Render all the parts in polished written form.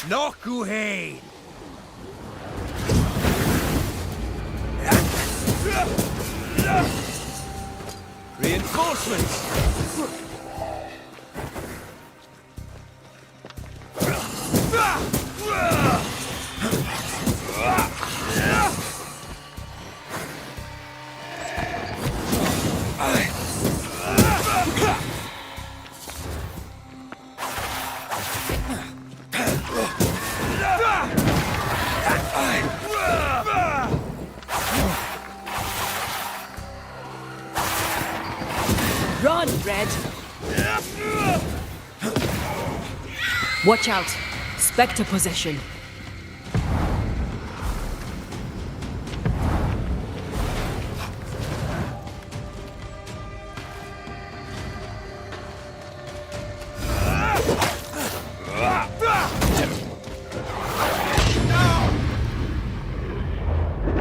Nokuhein! Reinforcements! Run, Red! Watch out! Spectre possession.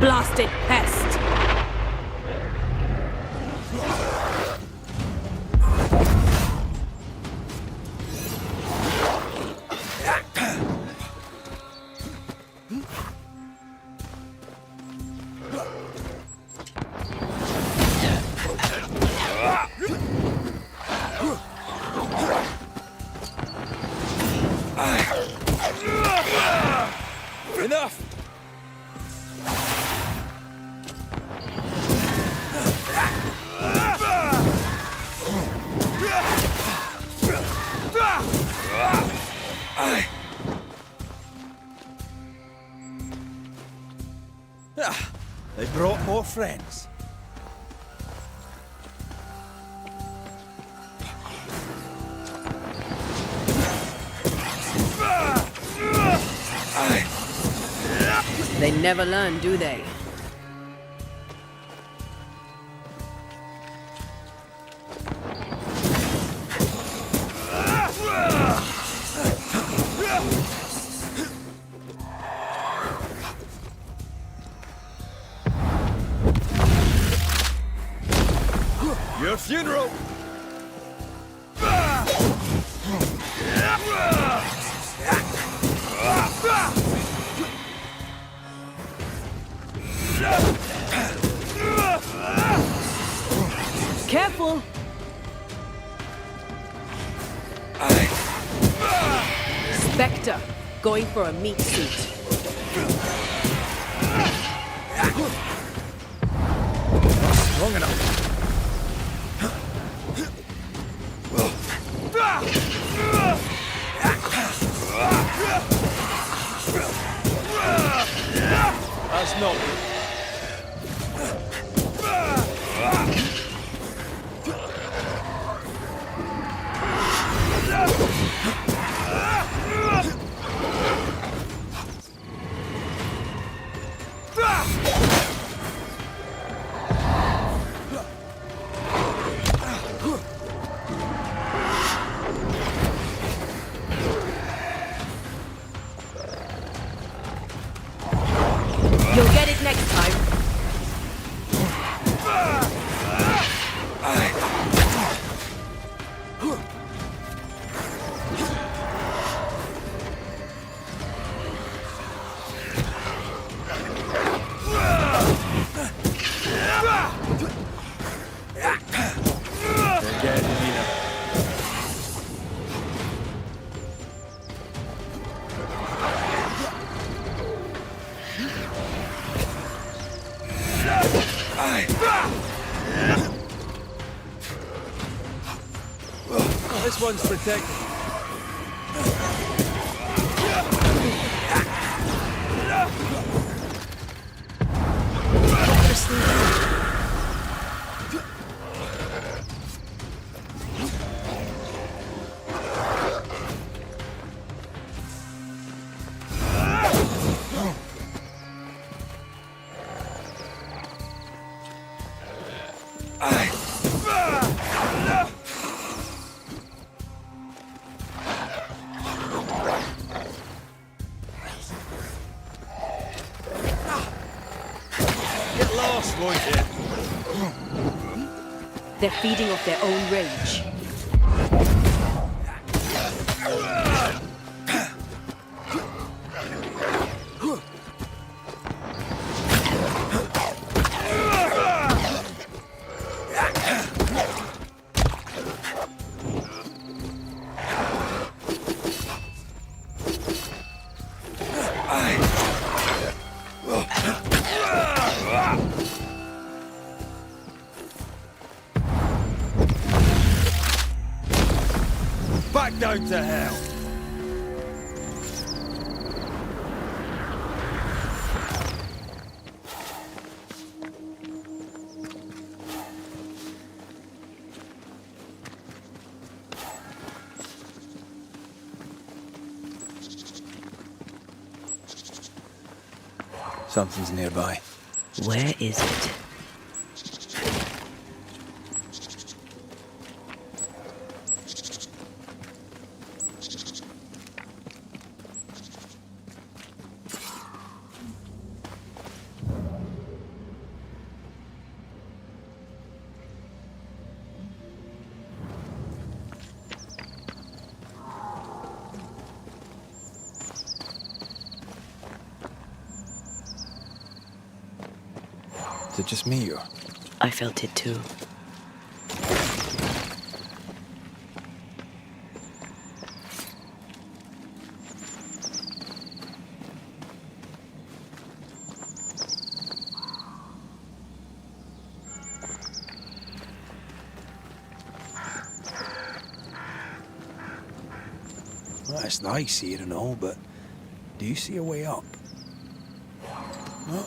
Blasted pest! Enough! They brought more friends. They never learn, do they? Your funeral! Careful! Spectre, going for a meat suit. Long enough. That's not. You'll get it next time. This one's protected. Get lost, won't you? They're feeding off their own rage. Back down to hell. Something's nearby. Where is it? Is it just me or? I felt it too. Well, it's nice here and all, but do you see a way up? No.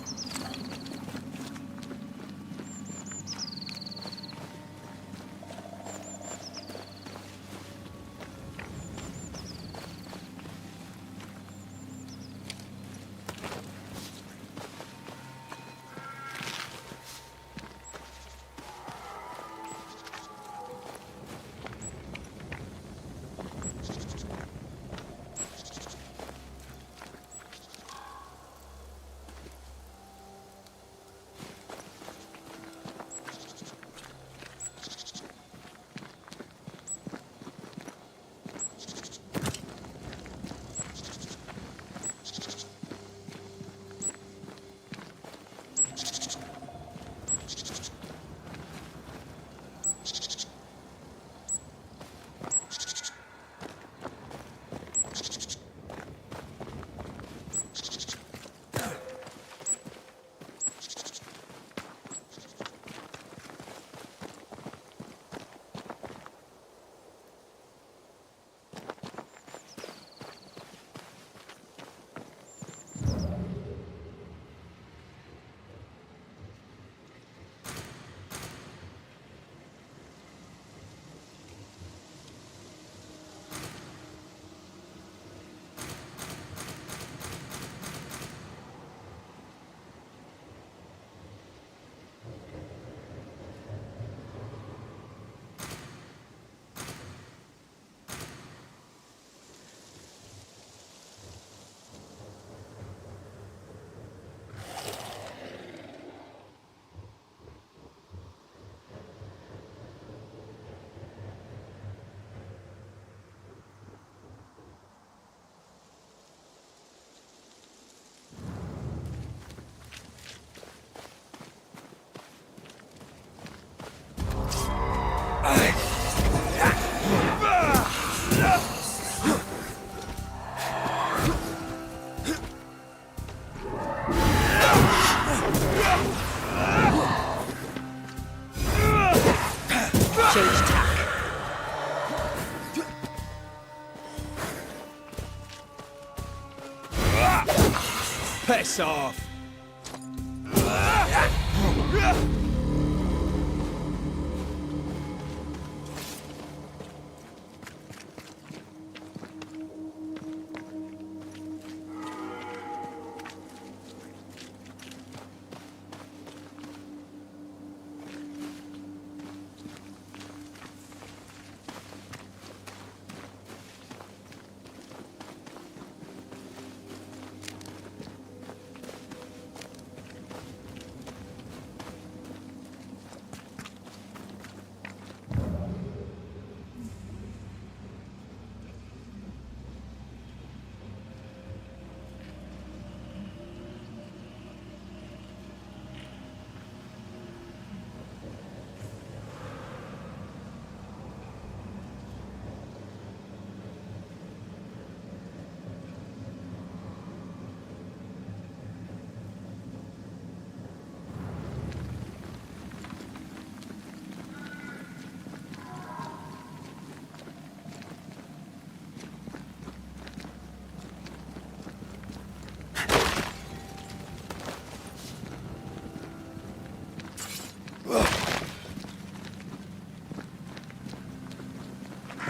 Change tack. Piss off!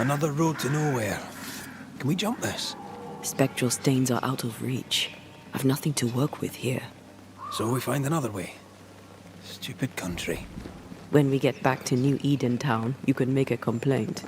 Another road to nowhere. Can we jump this? Spectral stains are out of reach. I've nothing to work with here. So we find another way. Stupid country. When we get back to New Eden Town, you can make a complaint.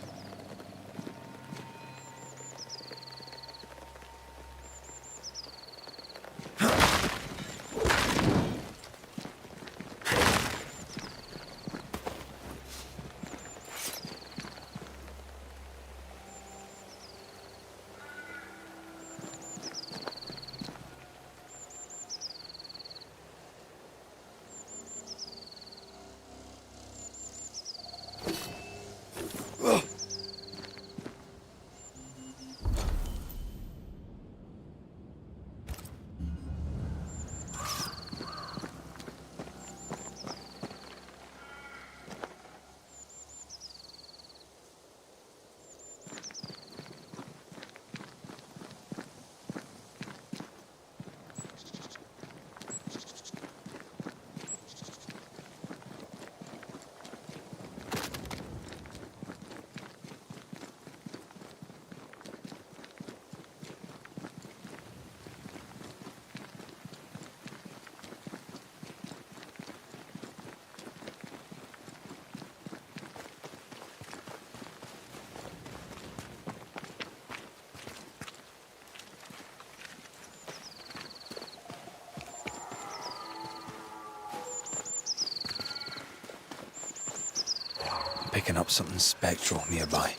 Picking up something spectral nearby.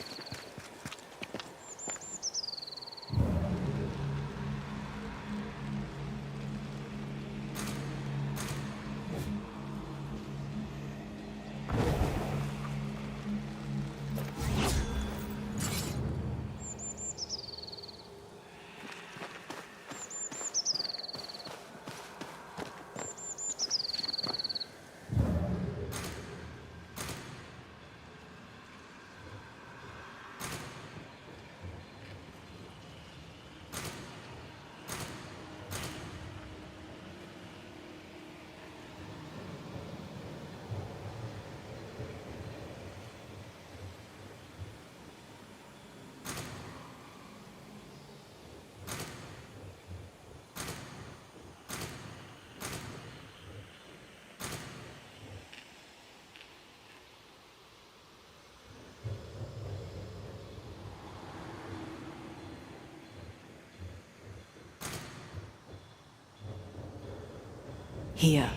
Here.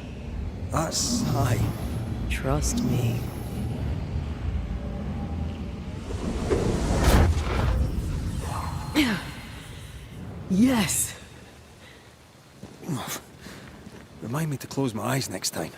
That's high. Trust me. Yes! Remind me to close my eyes next time.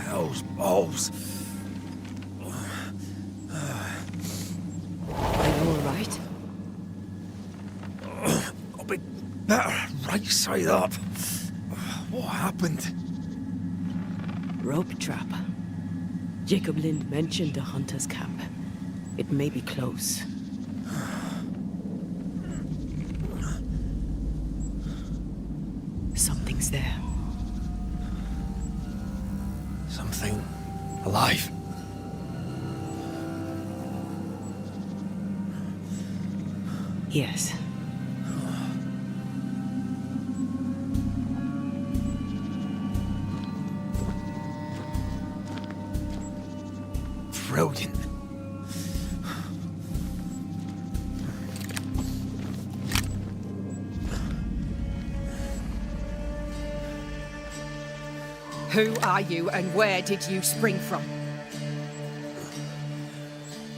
Hell's balls. Are you all right? I'll be better right side up. What happened? Rope trap. Jacob Lind mentioned a hunter's camp. It may be close. Something's there. Something alive. Yes. Brilliant. Who are you and where did you spring from?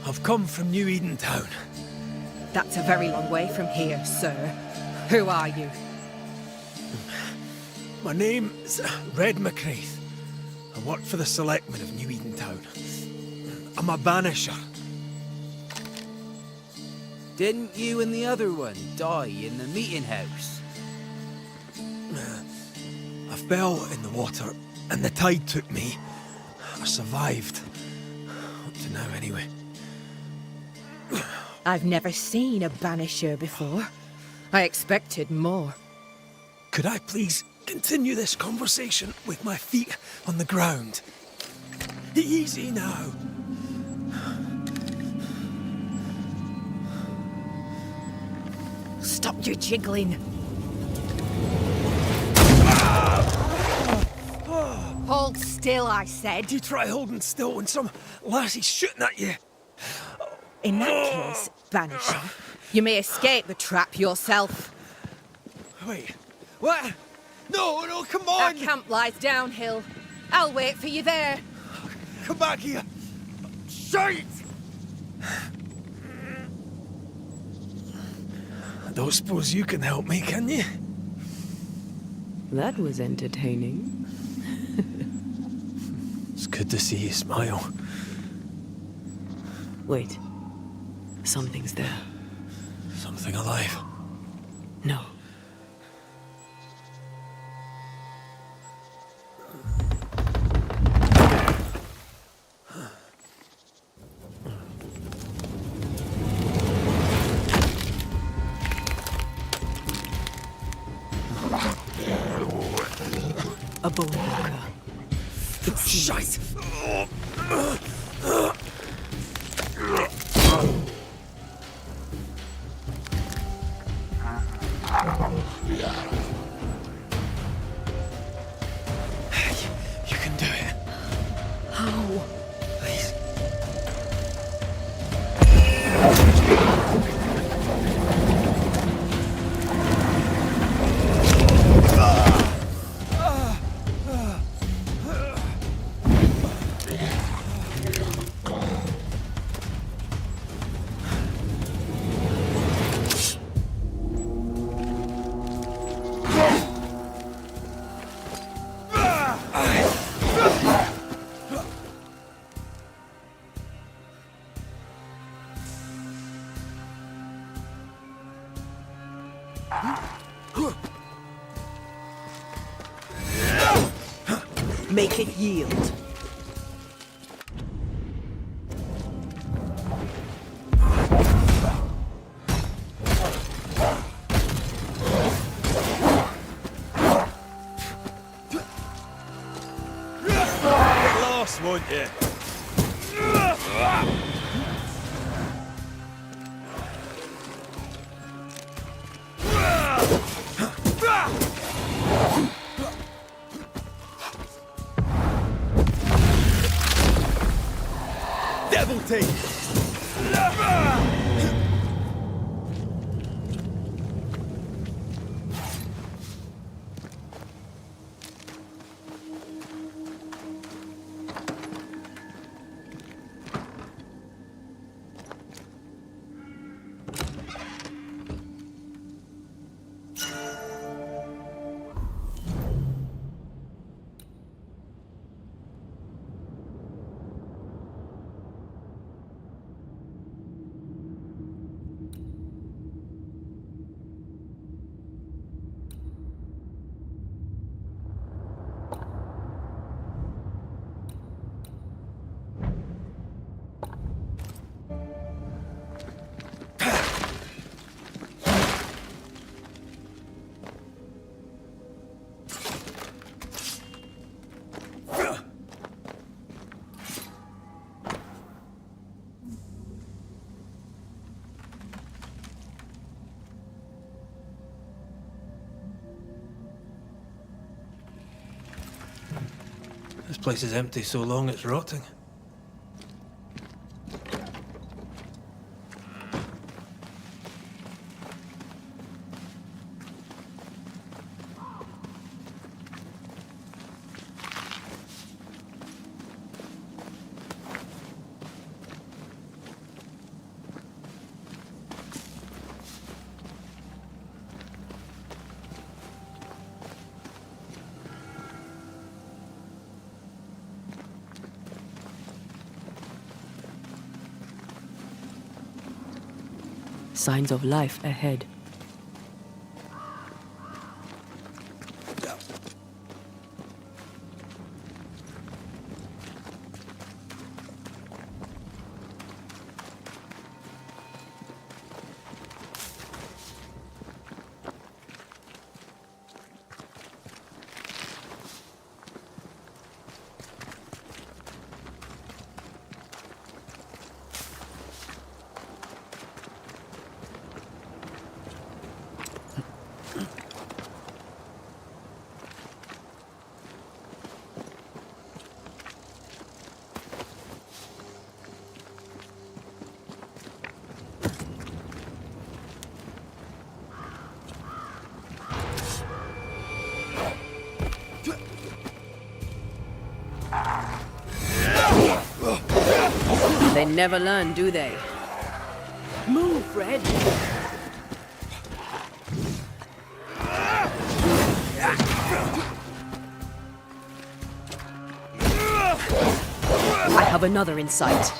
I've come from New Eden Town. That's a very long way from here, sir. Who are you? My name's Red McCraith. I work for the selectmen of New Eden Town. I'm a Banisher. Didn't you and the other one die in the meeting house? I fell in the water and the tide took me. I survived. Up to now, anyway. I've never seen a Banisher before. I expected more. Could I please continue this conversation with my feet on the ground? Easy now. Stop your jiggling. Hold still, I said. You try holding still when some lassie's shooting at you. In that case, Banisher, you may escape the trap yourself. Wait, what? No, no, come Our on! camp lies downhill. I'll wait for you there. Come back here! Shite! I don't suppose you can help me, can you? That was entertaining. It's good to see you smile. Wait. Something's there. Something alive. No. A bone walker. It's Shite! You can do it. How? Please. Make it yield. Lost, won't you? Devil take! This place is empty so long it's rotting. Signs of life ahead. They never learn, do they? Move, Red! I have another in sight.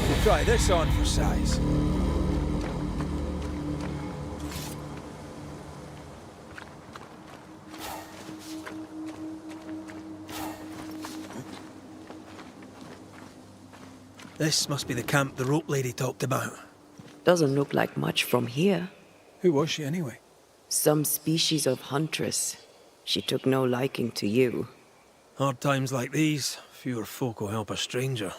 We'll try this on for size. This must be the camp the rope lady talked about. Doesn't look like much from here. Who was she anyway? Some species of huntress. She took no liking to you. Hard times like these, fewer folk will help a stranger.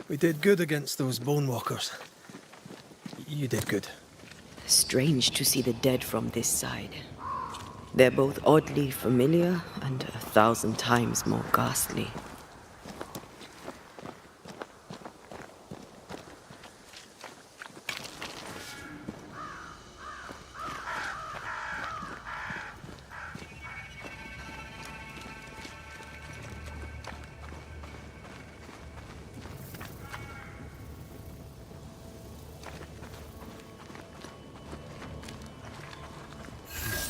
We did good against those bone walkers. You did good. Strange to see the dead from this side. They're both oddly familiar and 1,000 times more ghastly.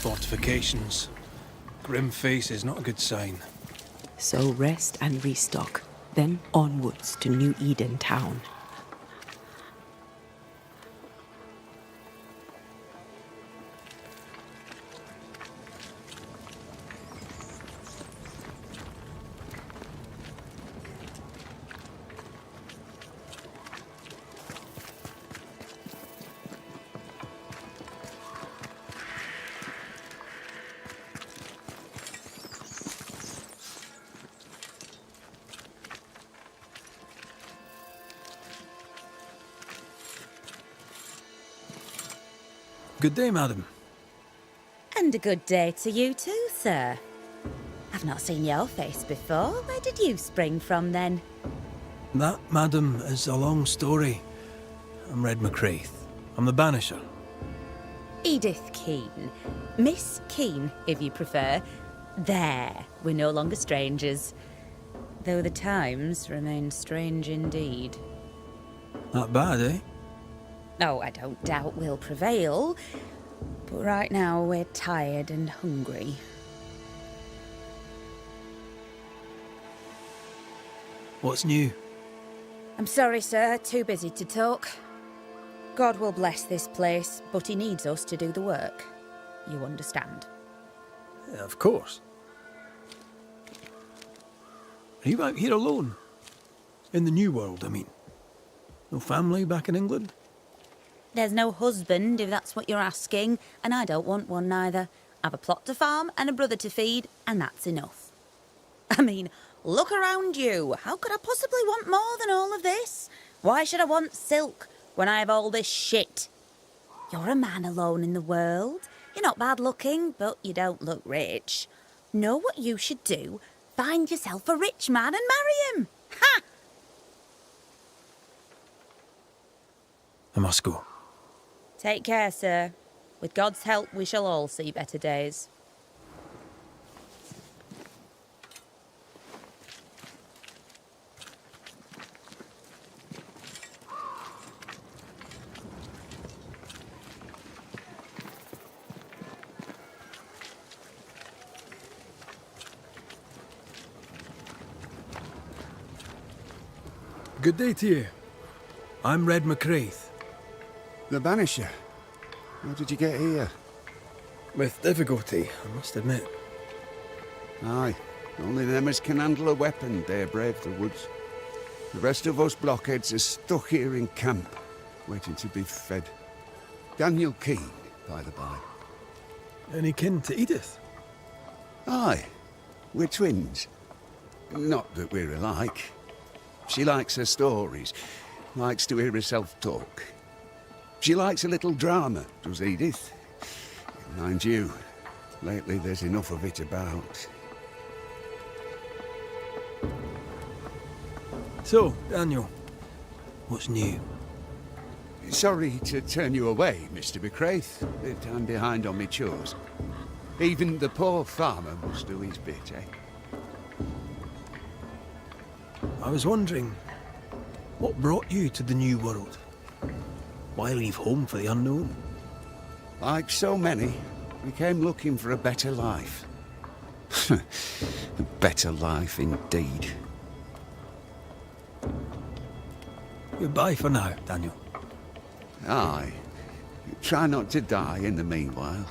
Fortifications. Grim face is not a good sign. So rest and restock, then onwards to New Eden town. Good day, madam. And a good day to you too, sir. I've not seen your face before. Where did you spring from, then? That, madam, is a long story. I'm Red McCraith. I'm the Banisher. Edith Keane. Miss Keane, if you prefer. There, we're no longer strangers. Though the times remain strange indeed. Not bad, eh? Oh, I don't doubt we'll prevail, but right now we're tired and hungry. What's new? I'm sorry, sir, too busy to talk. God will bless this place, but he needs us to do the work. You understand? Yeah, of course. Are you out here alone? In the New World, I mean. No family back in England? There's no husband, if that's what you're asking, and I don't want one neither. I've a plot to farm and a brother to feed, and that's enough. I mean, look around you. How could I possibly want more than all of this? Why should I want silk when I have all this shit? You're a man alone in the world. You're not bad looking, but you don't look rich. Know what you should do? Find yourself a rich man and marry him. Ha! I must go. Take care, sir. With God's help, we shall all see better days. Good day to you. I'm Red McCraith. The Banisher? How did you get here? With difficulty, I must admit. Aye, only them as can handle a weapon dare brave the woods. The rest of us blockheads are stuck here in camp, waiting to be fed. Daniel Keane, by the by. Any kin to Edith? Aye, we're twins. Not that we're alike. She likes her stories, likes to hear herself talk. She likes a little drama, does Edith. Mind you, lately there's enough of it about. So, Daniel, what's new? Sorry to turn you away, Mr. McCraith, but I'm behind on my chores. Even the poor farmer must do his bit, eh? I was wondering, what brought you to the New World? Why leave home for the unknown? Like so many, we came looking for a better life. A better life indeed. Goodbye for now, Daniel. Aye. Try not to die in the meanwhile.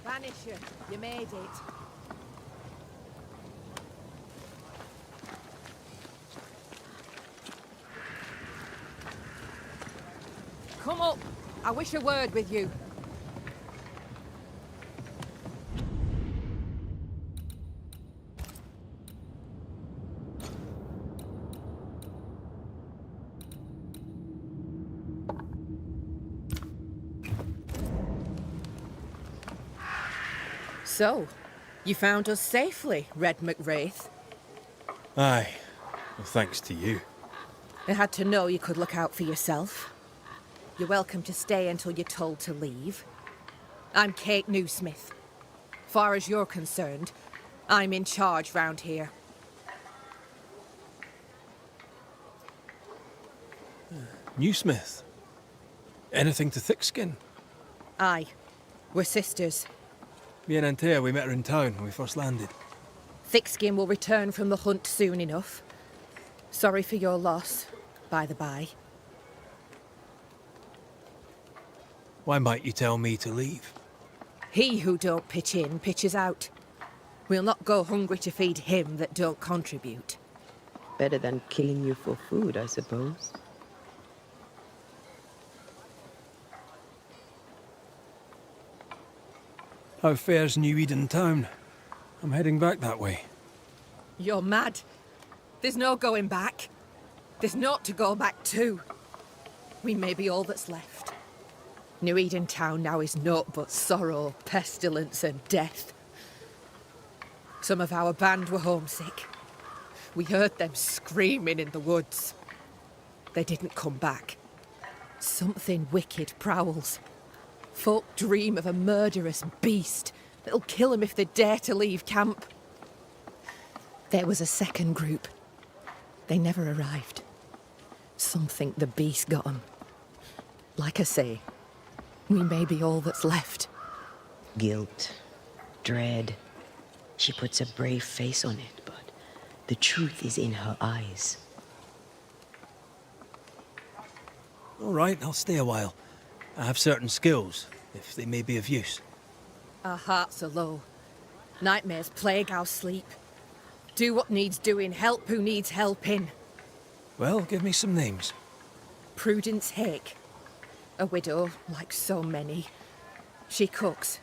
Banisher, you made it. Come up. I wish a word with you. So, you found us safely, Red McWraith. Aye, well, thanks to you. I had to know you could look out for yourself. You're welcome to stay until you're told to leave. I'm Kate Newsmith. Far as you're concerned, I'm in charge round here. Newsmith. Anything to Thickskin? Aye, we're sisters. Me and Antea, we met her in town when we first landed. Thickskin will return from the hunt soon enough. Sorry for your loss, by the by. Why might you tell me to leave? He who don't pitch in, pitches out. We'll not go hungry to feed him that don't contribute. Better than killing you for food, I suppose. How fares New Eden town? I'm heading back that way. You're mad. There's no going back. There's naught to go back to. We may be all that's left. New Eden town now is naught but sorrow, pestilence and death. Some of our band were homesick. We heard them screaming in the woods. They didn't come back. Something wicked prowls. Folk dream of a murderous beast It'll kill 'em if they dare to leave camp. There was a second group. They never arrived. Some think the beast got 'em. Like I say, we may be all that's left. Guilt, dread. She puts a brave face on it, but the truth is in her eyes. All right, I'll stay a while. I have certain skills, if they may be of use. Our hearts are low. Nightmares plague our sleep. Do what needs doing, help who needs helping. Well, give me some names. Prudence Hake. A widow, like so many. She cooks.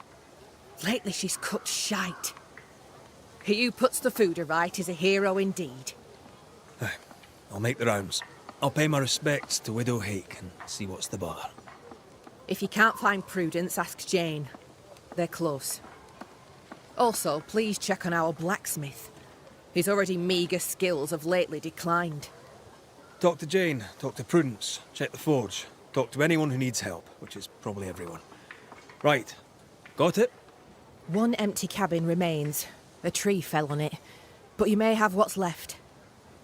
Lately she's cooked shite. He who puts the food aright is a hero indeed. Aye, I'll make the rounds. I'll pay my respects to Widow Hake and see what's the bother. If you can't find Prudence, ask Jane. They're close. Also, please check on our blacksmith. His already meagre skills have lately declined. Talk to Jane, talk to Prudence, check the forge, talk to anyone who needs help, which is probably everyone. Right, got it? One empty cabin remains. A tree fell on it. But you may have what's left.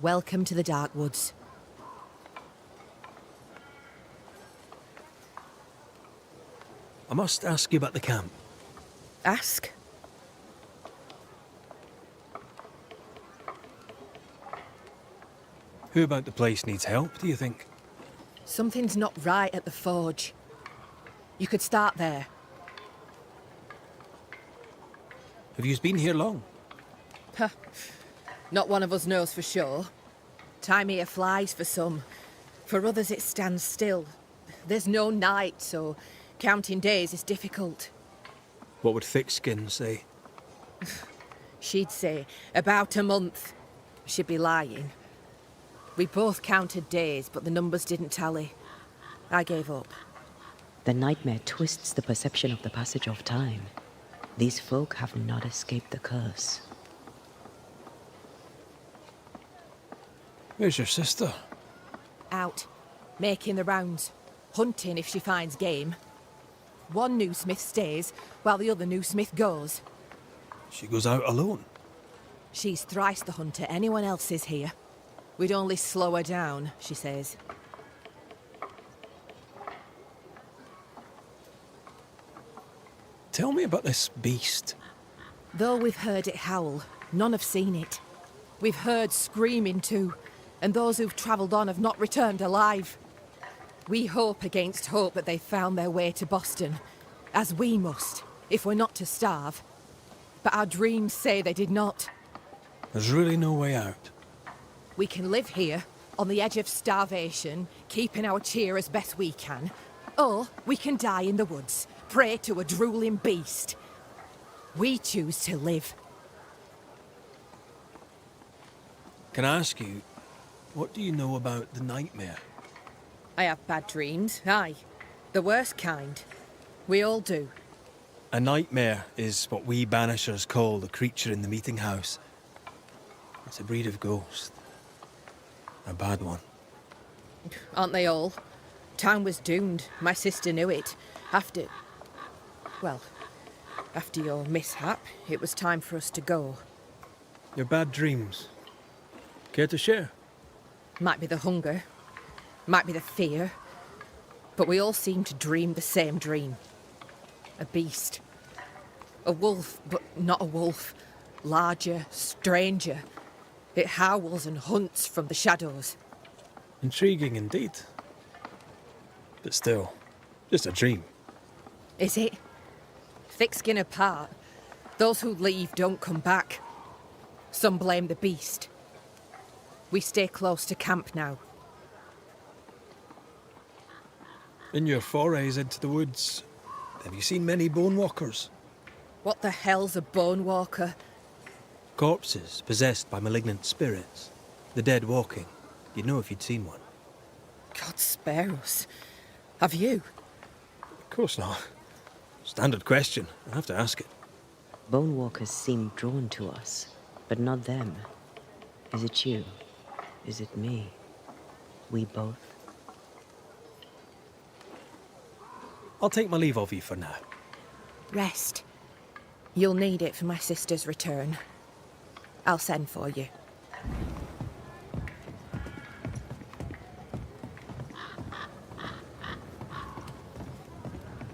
Welcome to the Dark Woods. I must ask you about the camp. Ask. Who about the place needs help, do you think? Something's not right at the forge. You could start there. Have you been here long? Not one of us knows for sure. Time here flies for some. For others it stands still. There's no night, so counting days is difficult. What would Thickskin say? She'd say about a month. She'd be lying. We both counted days, but the numbers didn't tally. I gave up. The nightmare twists the perception of the passage of time. These folk have not escaped the curse. Where's your sister? Out, making the rounds, hunting if she finds game. One new smith stays, while the other new smith goes. She goes out alone. She's thrice the hunter anyone else is here. We'd only slow her down, she says. Tell me about this beast. Though we've heard it howl, none have seen it. We've heard screaming too, and those who've travelled on have not returned alive. We hope against hope that they found their way to Boston, as we must, if we're not to starve. But our dreams say they did not. There's really no way out. We can live here, on the edge of starvation, keeping our cheer as best we can. Or we can die in the woods, prey to a drooling beast. We choose to live. Can I ask you, what do you know about the nightmare? I have bad dreams, aye. The worst kind. We all do. A nightmare is what we Banishers call the creature in the meeting house. It's a breed of ghost. A bad one. Aren't they all? Town was doomed. My sister knew it. After your mishap, it was time for us to go. Your bad dreams. Care to share? Might be the hunger. Might be the fear. But we all seem to dream the same dream. A beast. A wolf, but not a wolf. Larger, stranger. It howls and hunts from the shadows. Intriguing indeed. But still, just a dream. Is it? Thick skin apart, those who leave don't come back. Some blame the beast. We stay close to camp now. In your forays into the woods, have you seen many bone walkers? What the hell's a bone walker? Corpses possessed by malignant spirits. The dead walking. You'd know if you'd seen one. God spare us. Have you? Of course not. Standard question. I have to ask it. Bone walkers seem drawn to us, but not them. Is it you? Is it me? We both? I'll take my leave of you for now. Rest. You'll need it for my sister's return. I'll send for you.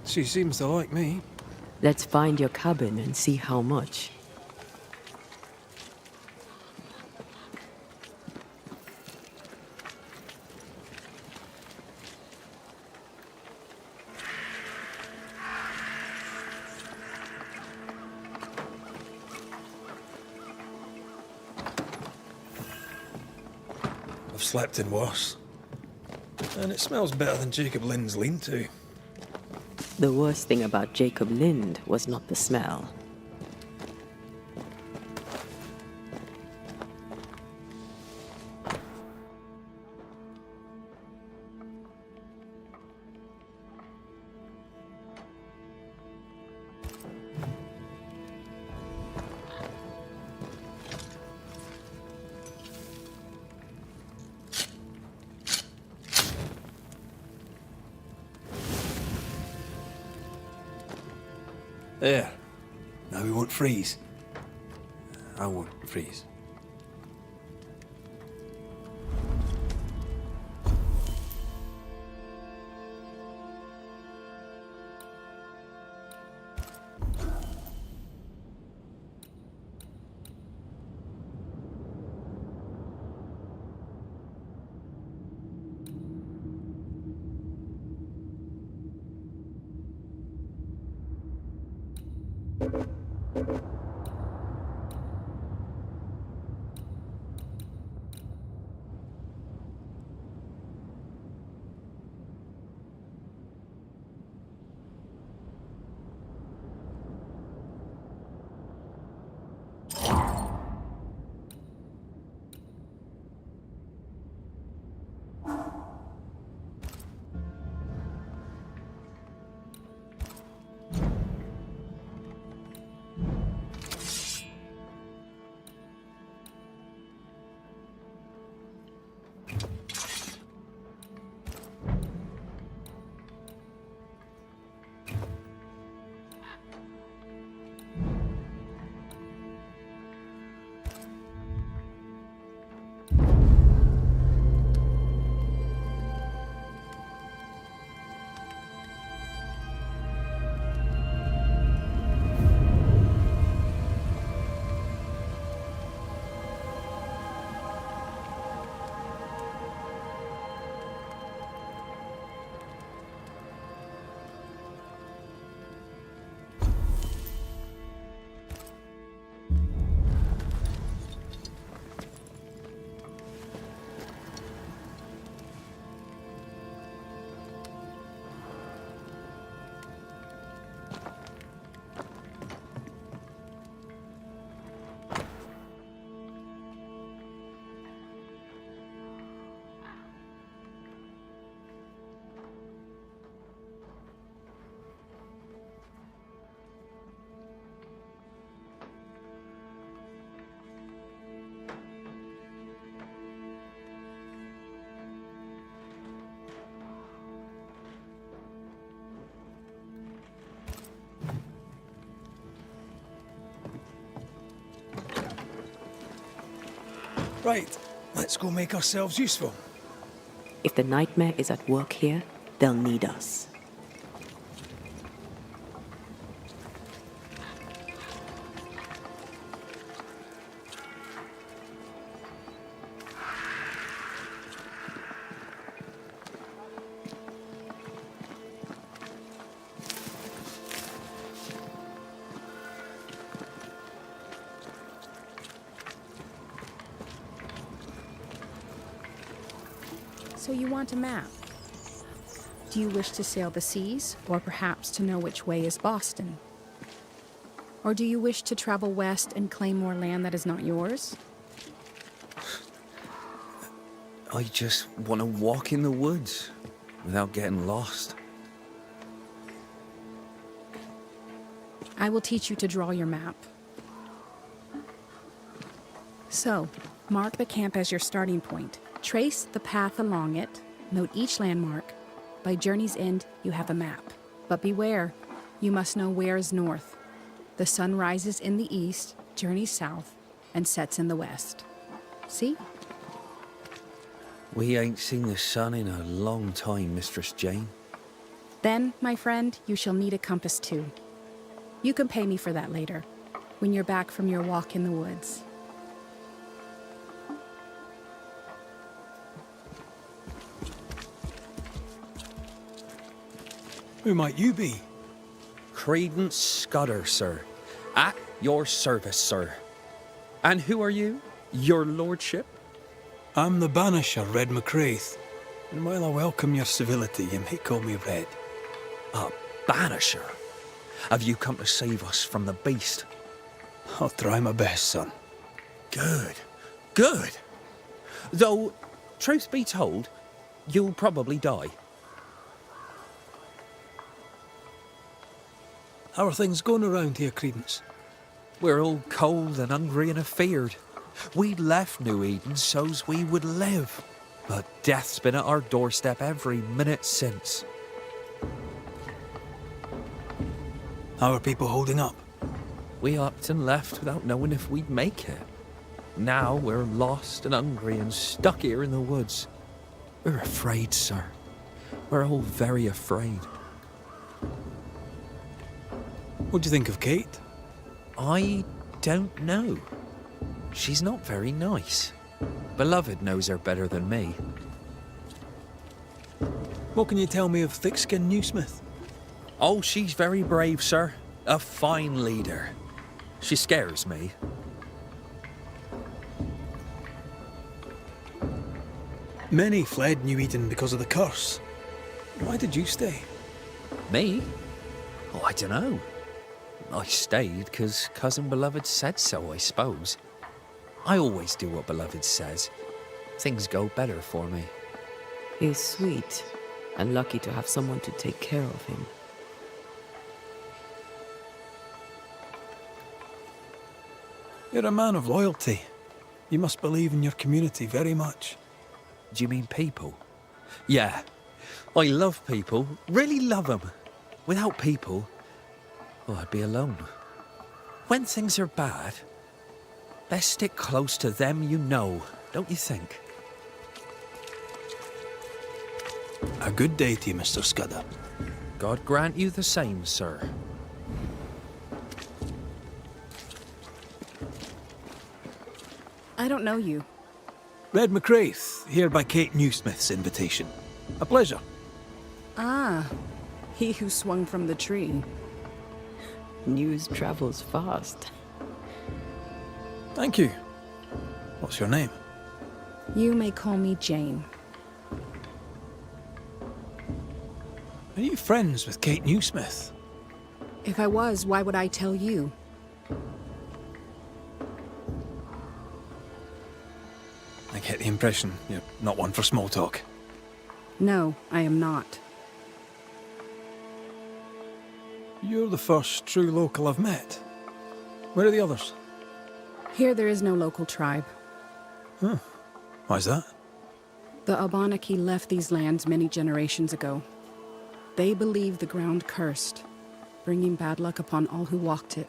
She seems to like me. Let's find your cabin and see how much. I've slept in worse. And it smells better than Jacob Lynn's lean-to. The worst thing about Jacob Lind was not the smell. There. Now we won't freeze. I won't freeze. Right, let's go make ourselves useful. If the nightmare is at work here, they'll need us. So you want a map? Do you wish to sail the seas, or perhaps to know which way is Boston? Or do you wish to travel west and claim more land that is not yours? I just want to walk in the woods without getting lost. I will teach you to draw your map. So, mark the camp as your starting point. Trace the path along it, note each landmark. By journey's end, you have a map. But beware, you must know where is north. The sun rises in the east, journeys south, and sets in the west. See? We ain't seen the sun in a long time, Mistress Jane. Then, my friend, you shall need a compass too. You can pay me for that later, when you're back from your walk in the woods. Who might you be? Credence Scudder, sir. At your service, sir. And who are you? Your lordship? I'm the Banisher, Red McCraith. And while I welcome your civility, you may call me Red. A Banisher? Have you come to save us from the beast? I'll try my best, son. Good. Good. Though, truth be told, you'll probably die. How are things going around here, Credence? We're all cold and hungry and afeared. We left New Eden so's we would live. But death's been at our doorstep every minute since. How are people holding up? We upped and left without knowing if we'd make it. Now we're lost and hungry and stuck here in the woods. We're afraid, sir. We're all very afraid. What do you think of Kate? I don't know. She's not very nice. Beloved knows her better than me. What can you tell me of thick-skinned Newsmith? Oh, she's very brave, sir. A fine leader. She scares me. Many fled New Eden because of the curse. Why did you stay? Me? Oh, I don't know. I stayed because Cousin Beloved said so, I suppose. I always do what Beloved says. Things go better for me. He's sweet, and lucky to have someone to take care of him. You're a man of loyalty. You must believe in your community very much. Do you mean people? Yeah. I love people. Really love them. Without people, oh, I'd be alone. When things are bad, best stick close to them you know, don't you think? A good day to you, Mr. Scudder. God grant you the same, sir. I don't know you. Red McCraith, here by Kate Newsmith's invitation. A pleasure. Ah, he who swung from the tree. News travels fast. Thank you. What's your name? You may call me Jane. Are you friends with Kate Newsmith? If I was, why would I tell you? I get the impression you're not one for small talk. No, I am not. You're the first true local I've met. Where are the others? Here there is no local tribe. Huh. Why's that? The Abenaki left these lands many generations ago. They believe the ground cursed, bringing bad luck upon all who walked it.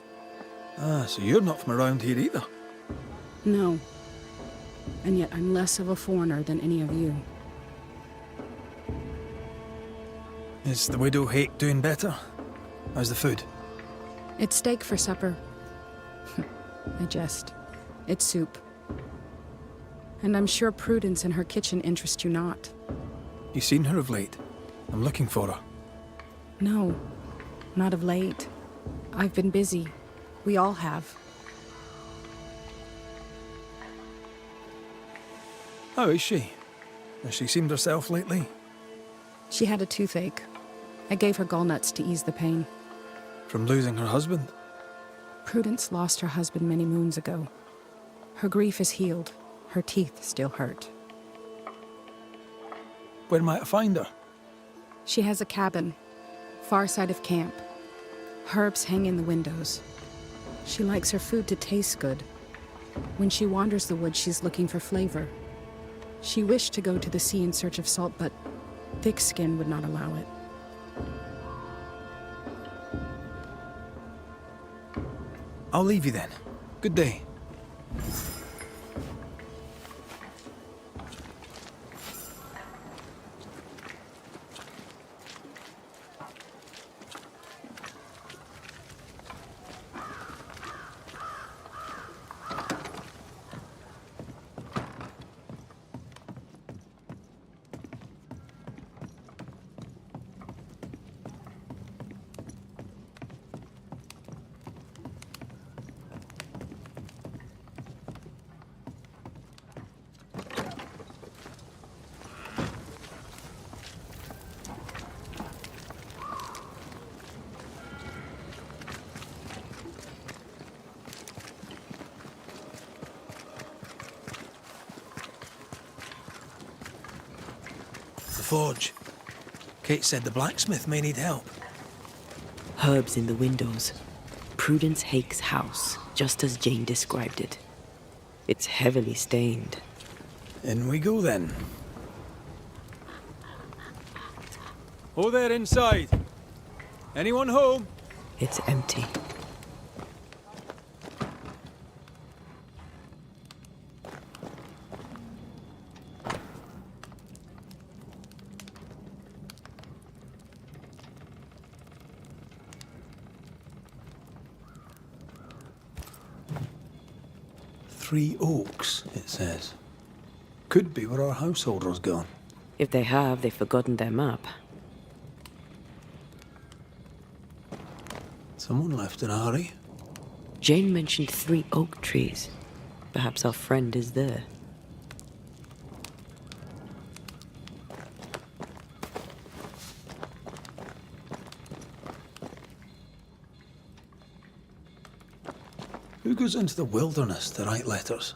Ah, so you're not from around here either. No. And yet I'm less of a foreigner than any of you. Is the widow Hake doing better? How's the food? It's steak for supper. I jest. It's soup. And I'm sure Prudence and her kitchen interest you not. You seen her of late? I'm looking for her. No, not of late. I've been busy. We all have. How is she? Has she seemed herself lately? She had a toothache. I gave her gallnuts to ease the pain. From losing her husband? Prudence lost her husband many moons ago. Her grief is healed. Her teeth still hurt. Where might I find her? She has a cabin, far side of camp. Herbs hang in the windows. She likes her food to taste good. When she wanders the woods, she's looking for flavor. She wished to go to the sea in search of salt, but thick skin would not allow it. I'll leave you then. Good day. The forge. Kate said the blacksmith may need help. Herbs in the windows. Prudence Hake's house, just as Jane described it. It's heavily stained. In we go then. Oh there inside. Anyone home? It's empty. Three Oaks, it says. Could be where our householder's gone. If they have, they've forgotten their map. Someone left in a hurry. Jane mentioned 3 oak trees. Perhaps our friend is there. Who goes into the wilderness to write letters?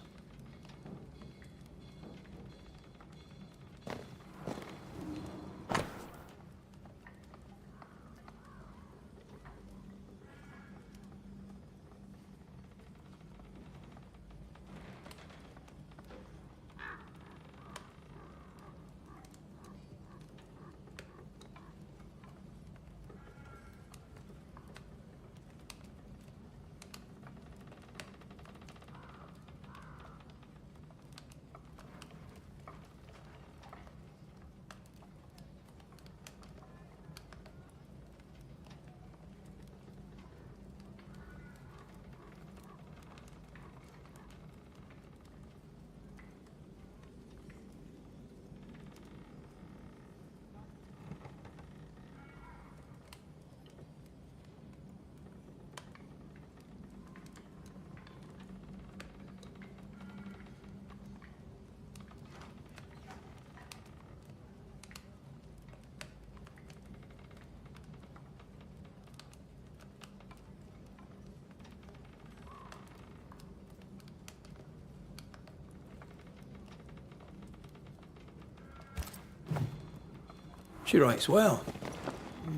She writes well.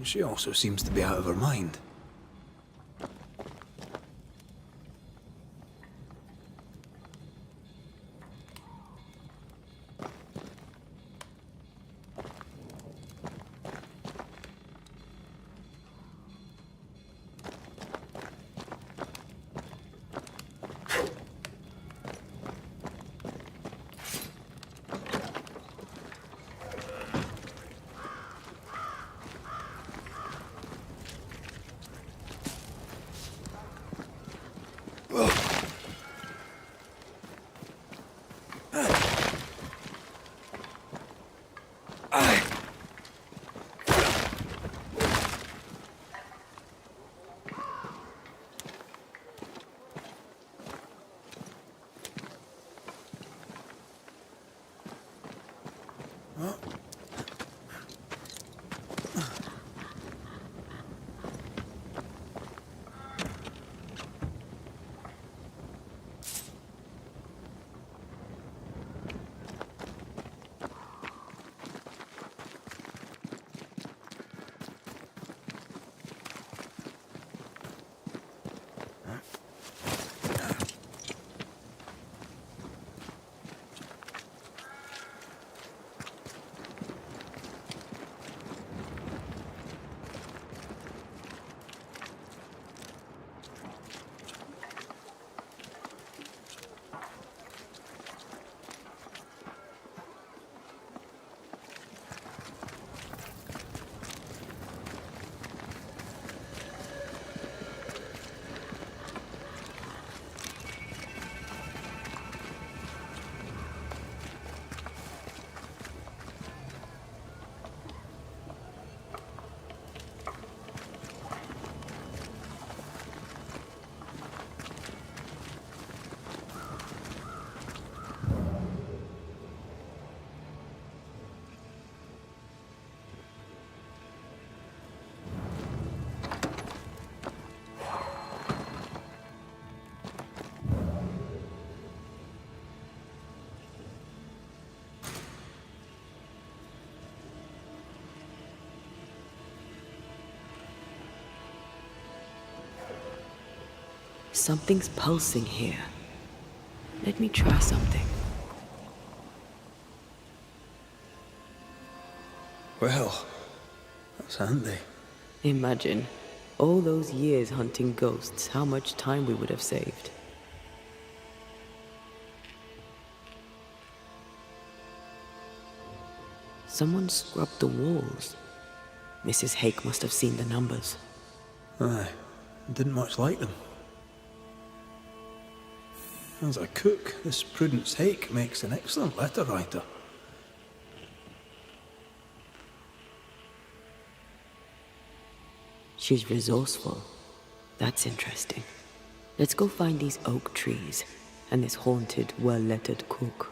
She also seems to be out of her mind. Something's pulsing here. Let me try something. Well, that's handy. Imagine, all those years hunting ghosts, how much time we would have saved. Someone scrubbed the walls. Mrs. Hake must have seen the numbers. Aye, didn't much like them. As a cook, this Prudence Hake makes an excellent letter writer. She's resourceful. That's interesting. Let's go find these oak trees and this haunted, well-lettered cook.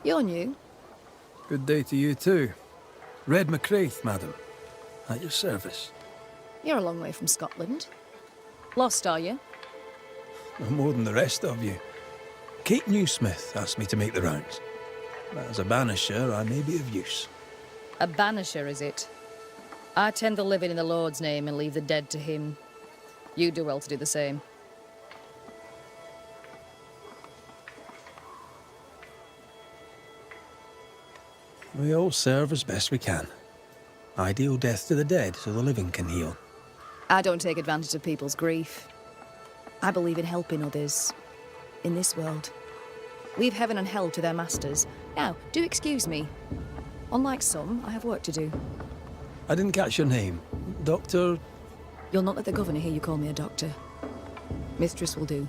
You're new. Good day to you too. Red MacCraith, madam. At your service. You're a long way from Scotland. Lost, are you? No more than the rest of you. Kate Newsmith asked me to make the rounds. As a banisher, I may be of use. A banisher, is it? I tend the living in the Lord's name and leave the dead to him. You do well to do the same. We all serve as best we can. I deal death to the dead so the living can heal. I don't take advantage of people's grief. I believe in helping others. In this world. Leave heaven and hell to their masters. Now, do excuse me. Unlike some, I have work to do. I didn't catch your name. Doctor... You'll not let the governor hear you call me a doctor. Mistress will do.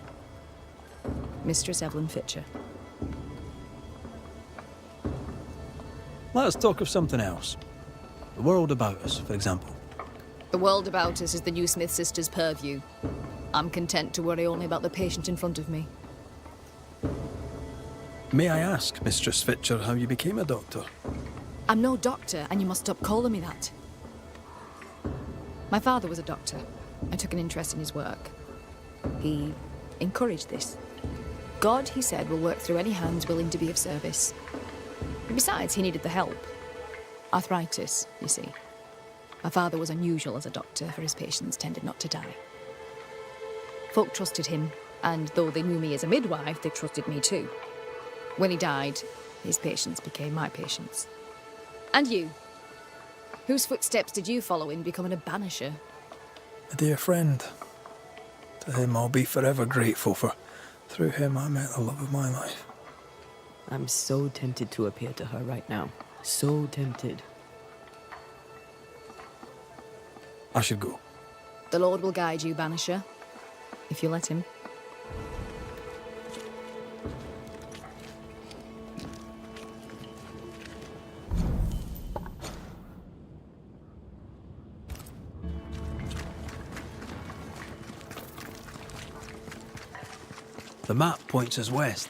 Mistress Evelyn Fitcher. Let us talk of something else. The world about us, for example. The world about us is the Newsmith sisters' purview. I'm content to worry only about the patient in front of me. May I ask, Mistress Fitcher, how you became a doctor? I'm no doctor, and you must stop calling me that. My father was a doctor. I took an interest in his work. He encouraged this. God, he said, will work through any hands willing to be of service. Besides, he needed the help. Arthritis, you see. My father was unusual as a doctor, for his patients tended not to die. Folk trusted him, and though they knew me as a midwife, they trusted me too. When he died, his patients became my patients. And you? Whose footsteps did you follow in becoming a banisher? A dear friend. To him I'll be forever grateful, for through him I met the love of my life. I'm so tempted to appear to her right now. So tempted. I should go. The Lord will guide you, Banisher, if you let him. The map points us west.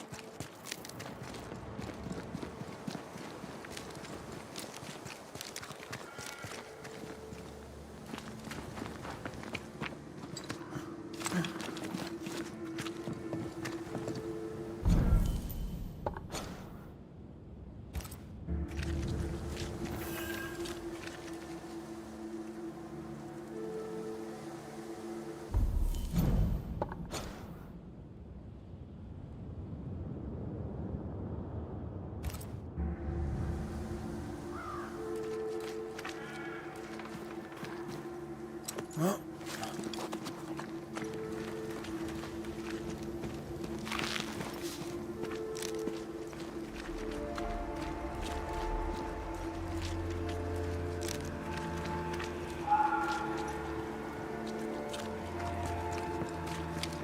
Well,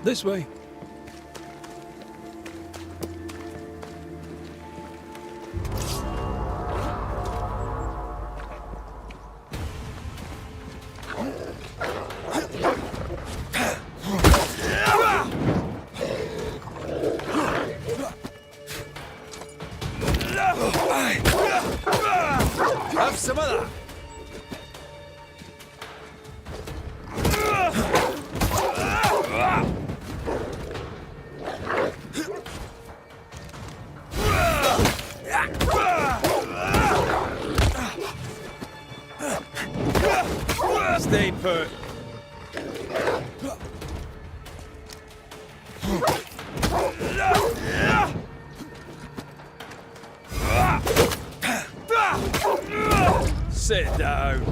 this way. Have some of that. Stay put. Sit down.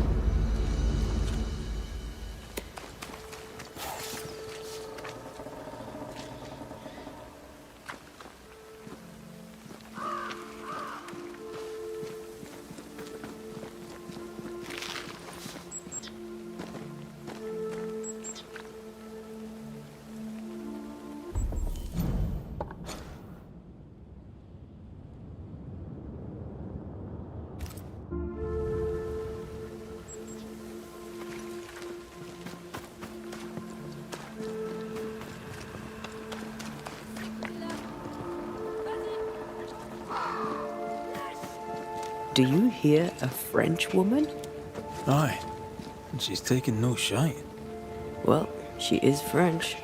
Do you hear a French woman? Aye. And she's taking no shite. Well, she is French.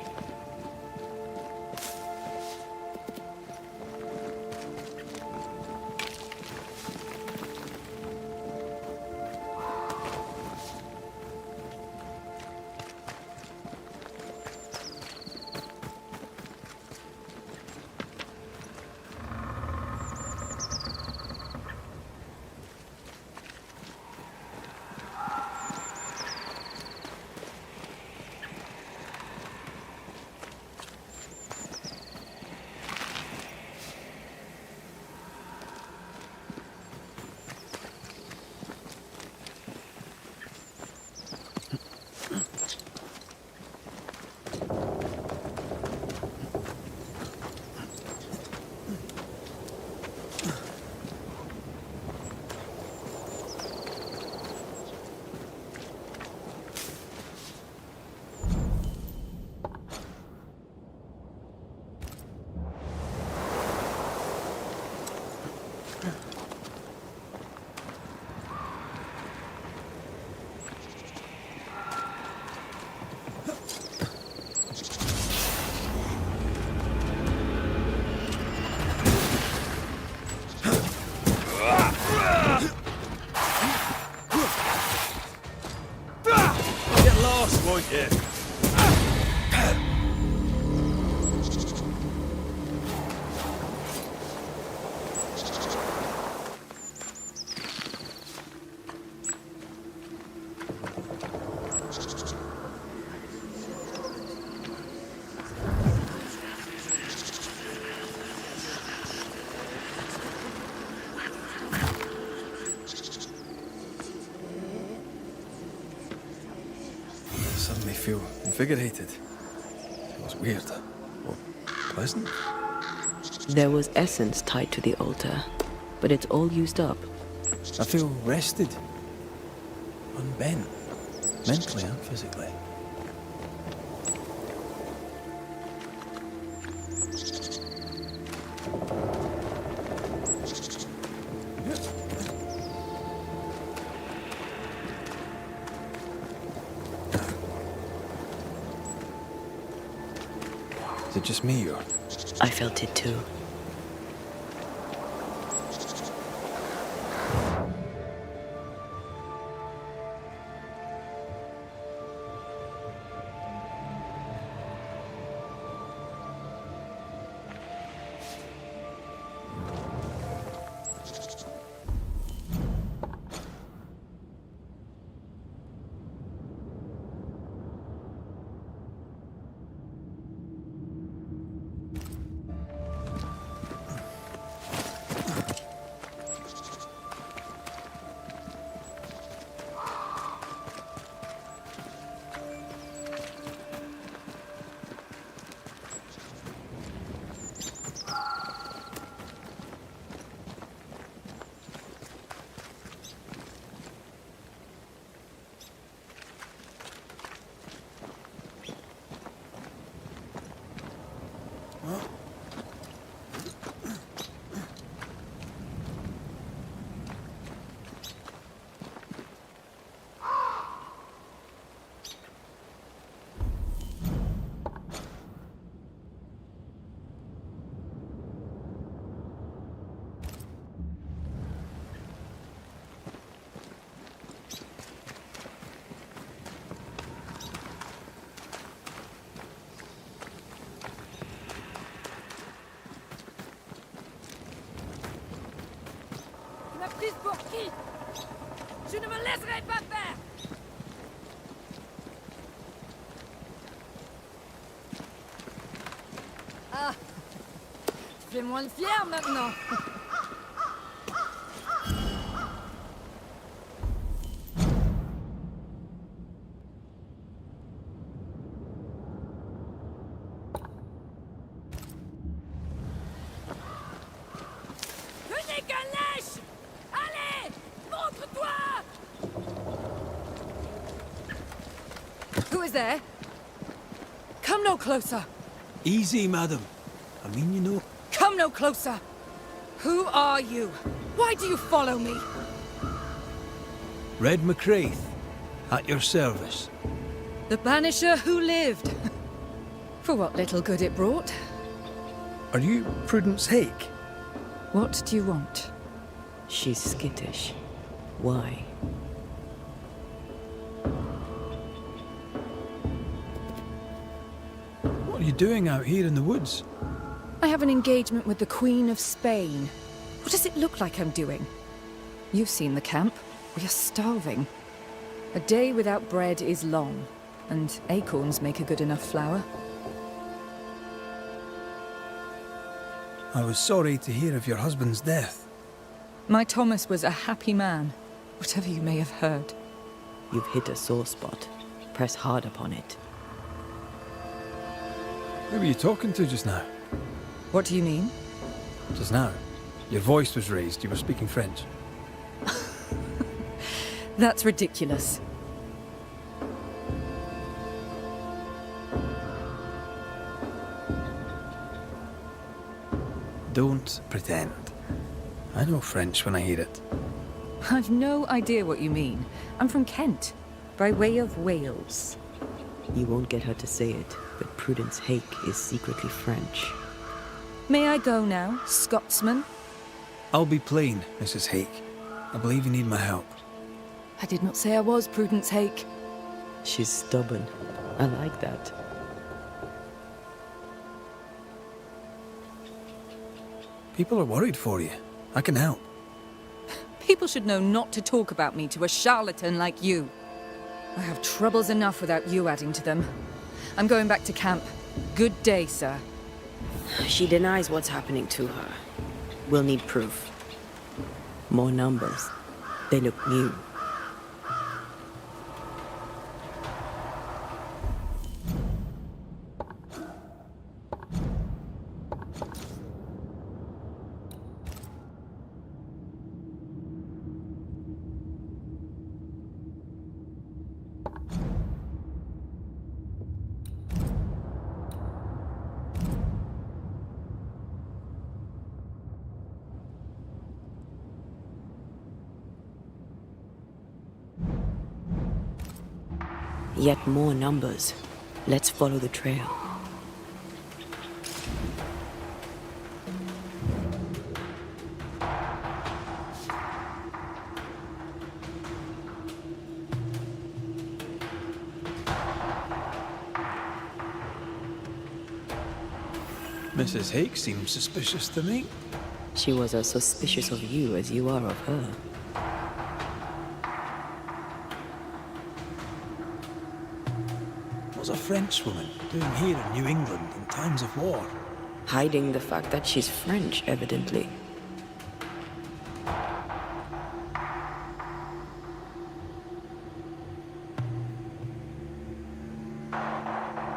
Get lost, won't you? feel invigorated. Feels weird. Or pleasant. There was essence tied to the altar, but it's all used up. I feel rested. Unbent. Mentally and physically. Is it just me, or...? I felt it too. Prise pour qui? Je ne me laisserai pas faire! Ah! Fais-moi le fier maintenant! Who is there? Come no closer. Easy, madam. I mean, you know... Come no closer. Who are you? Why do you follow me? Red McCraith, at your service. The Banisher who lived. For what little good it brought. Are you Prudence Hake? What do you want? She's skittish. Why? What are you doing out here in the woods? I have an engagement with the Queen of Spain. What does it look like I'm doing? You've seen the camp. We are starving. A day without bread is long, and acorns make a good enough flour. I was sorry to hear of your husband's death. My Thomas was a happy man, whatever you may have heard. You've hit a sore spot. Press hard upon it. Who were you talking to just now? What do you mean? Just now. Your voice was raised. You were speaking French. That's ridiculous. Don't pretend. I know French when I hear it. I've no idea what you mean. I'm from Kent, by way of Wales. You won't get her to say it, but Prudence Hake is secretly French. May I go now, Scotsman? I'll be plain, Mrs. Hake. I believe you need my help. I did not say I was Prudence Hake. She's stubborn. I like that. People are worried for you. I can help. People should know not to talk about me to a charlatan like you. I have troubles enough without you adding to them. I'm going back to camp. Good day, sir. She denies what's happening to her. We'll need proof. More numbers. They look new. Yet more numbers. Let's follow the trail. Mrs. Hake seems suspicious to me. She was as suspicious of you as you are of her. What's a Frenchwoman doing here in New England in times of war? Hiding the fact that she's French, evidently.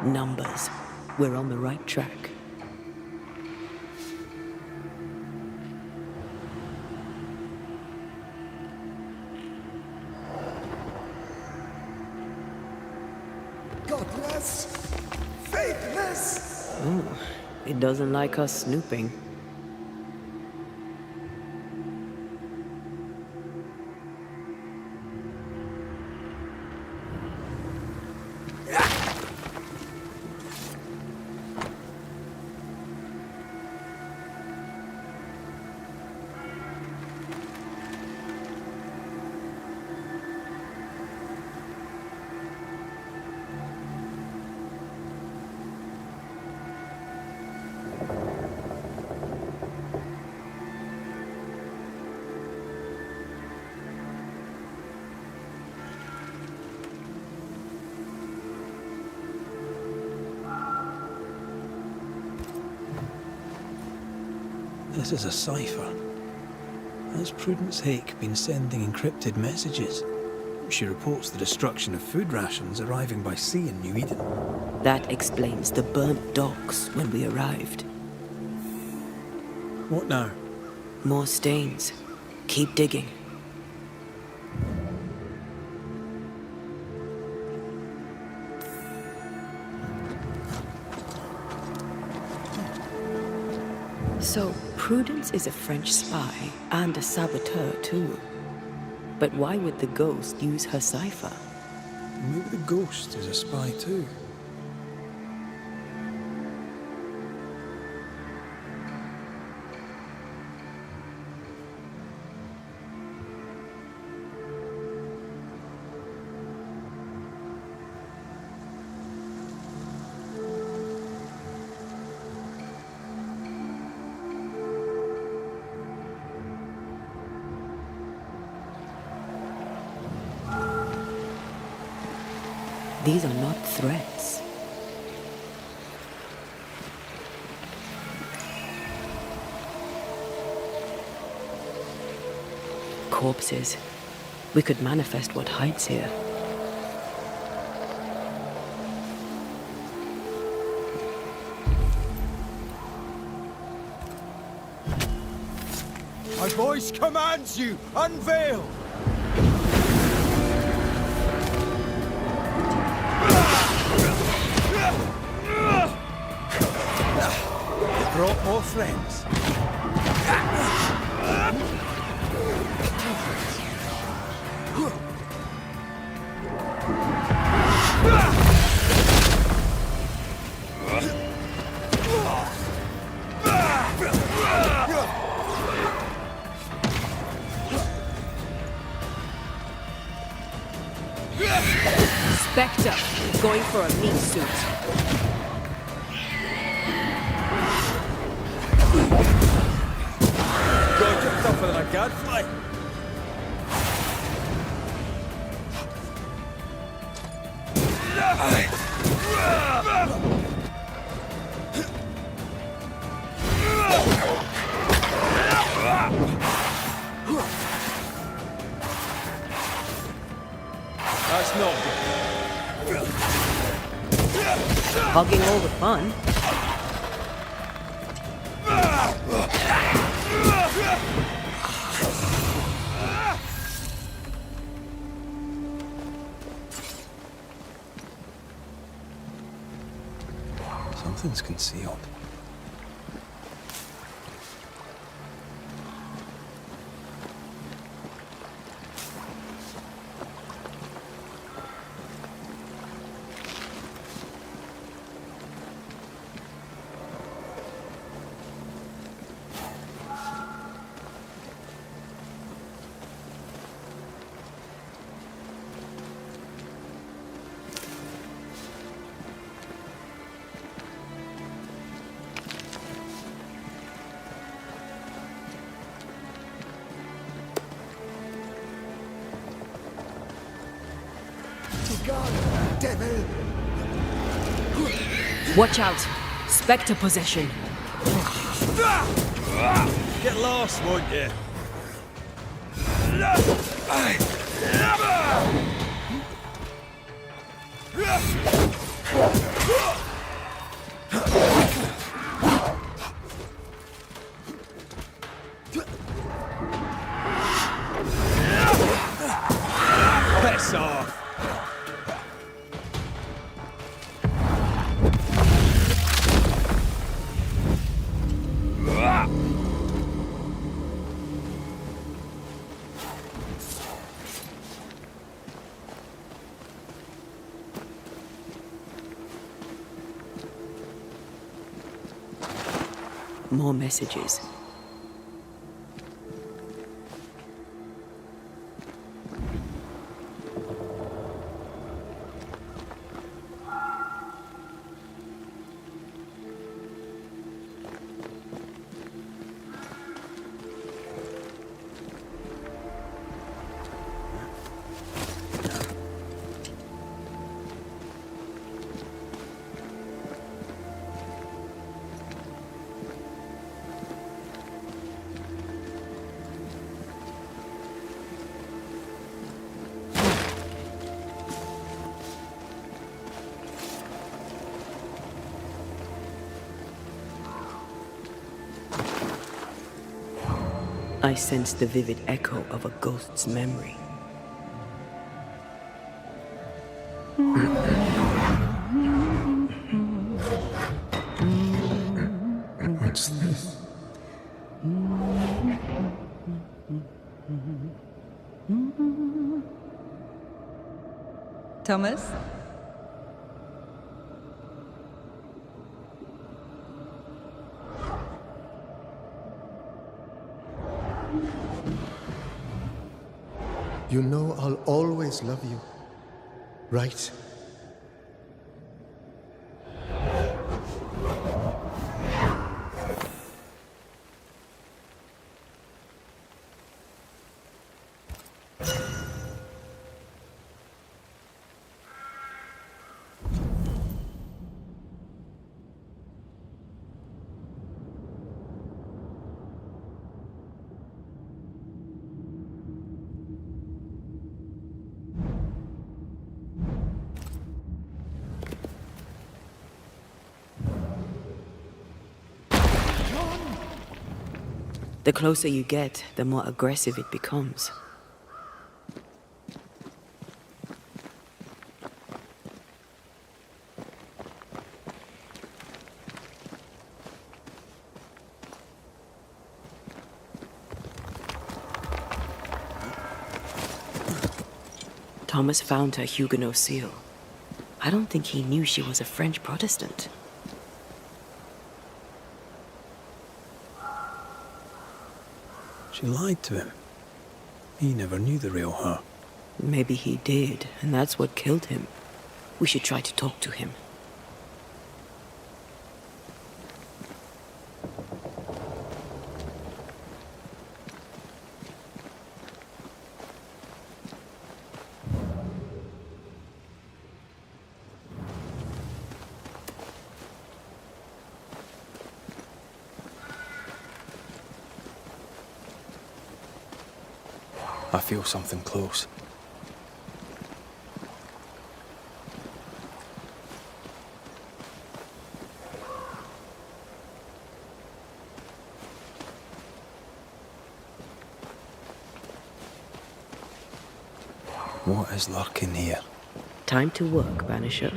Numbers. We're on the right track. Godless! Faithless! Oh, it doesn't like us snooping. This is a cipher. Has Prudence Hake been sending encrypted messages? She reports the destruction of food rations arriving by sea in New Eden. That explains the burnt docks when we arrived. What now? More stains. Keep digging. So, Prudence is a French spy and a saboteur too. But why would the ghost use her cipher? Maybe the ghost is a spy too. These are not threats. Corpses. We could manifest what hides here. My voice commands you, unveil! Brought more friends. Spectre, going for a meat suit. Tougher than a gadfly. That's not good. Hogging all the fun. Something's concealed. Devil! Watch out! Spectre possession. Get lost, won't you? Piss off! More messages. I sense the vivid echo of a ghost's memory. What's this? Thomas? You know I'll always love you, right? The closer you get, the more aggressive it becomes. Thomas found her Huguenot seal. I don't think he knew she was a French Protestant. She lied to him. He never knew the real her. Maybe he did, and that's what killed him. We should try to talk to him. I feel something close. What is lurking here? Time to work, Banisher.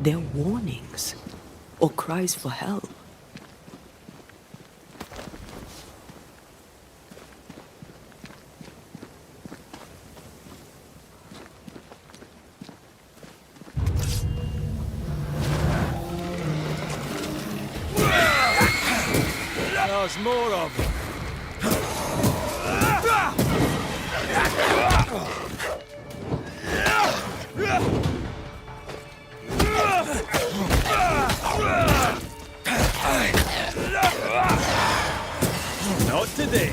They're warnings or cries for help. There's more of them. Not today.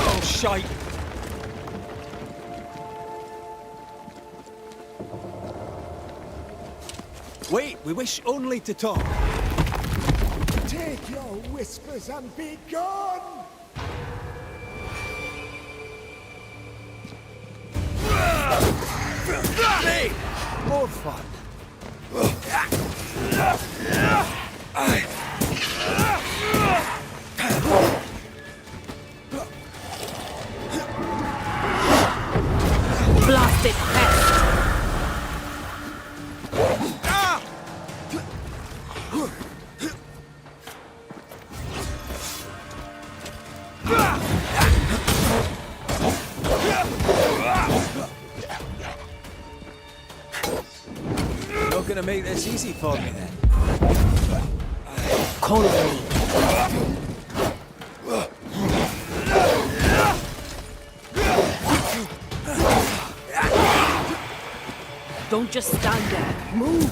Oh, shite. Wait, we wish only to talk. Take your whispers and be gone! Hey! More fun. Blasted pest! Not gonna make this easy for me then. Call me. Don't just stand there. Move!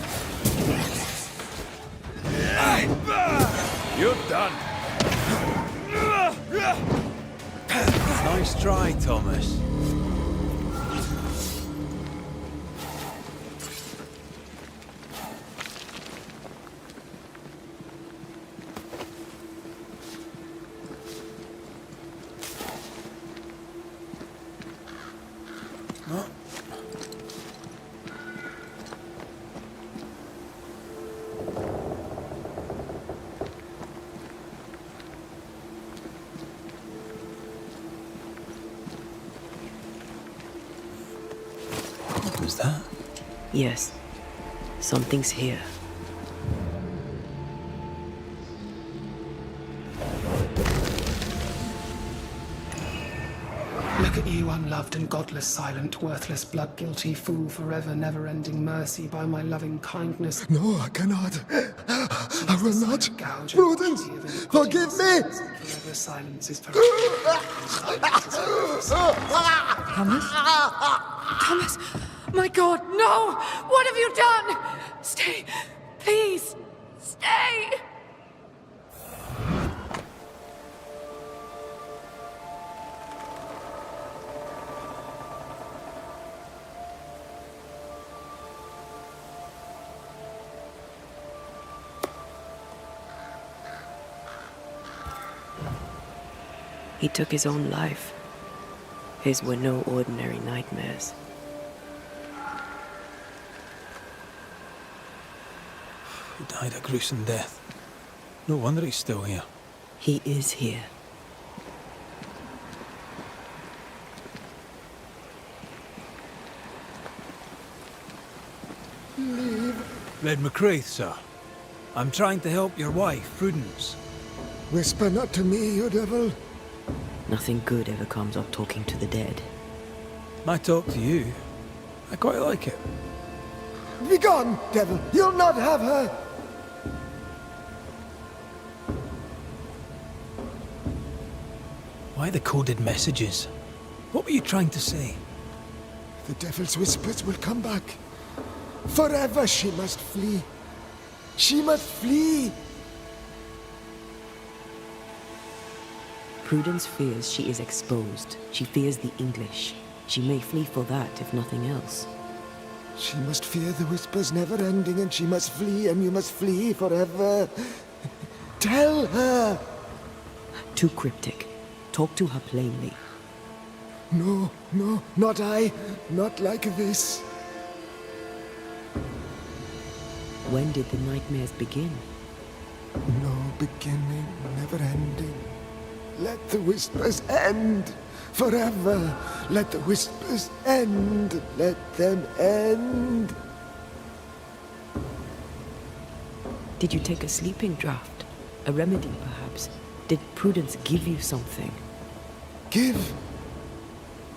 You're done. Nice try, Thomas. What was that? Yes, something's here. Look at you, unloved and godless, silent, worthless, blood-guilty fool, forever, never-ending mercy by my loving kindness. No, I cannot. I will not. Prudence, forgive me! Forever silence is Thomas? Thomas! My God, no! What have you done? Stay! Please! Stay! He took his own life. His were no ordinary nightmares. He died a gruesome death. No wonder he's still here. He is here. Red McCraith, sir. I'm trying to help your wife, Prudence. Whisper not to me, you devil. Nothing good ever comes of talking to the dead. My talk to you, I quite like it. Begone, devil! You'll not have her! Why the coded messages? What were you trying to say? The devil's whispers will come back. Forever she must flee. She must flee. Prudence fears she is exposed. She fears the English. She may flee for that, if nothing else. She must fear the whispers never ending, and she must flee, and you must flee forever. Tell her. Too cryptic. Talk to her plainly. No, no, not I. Not like this. When did the nightmares begin? No beginning, never ending. Let the whispers end. Forever. Let the whispers end. Let them end. Did you take a sleeping draught? A remedy, perhaps? Did Prudence give you something? Give?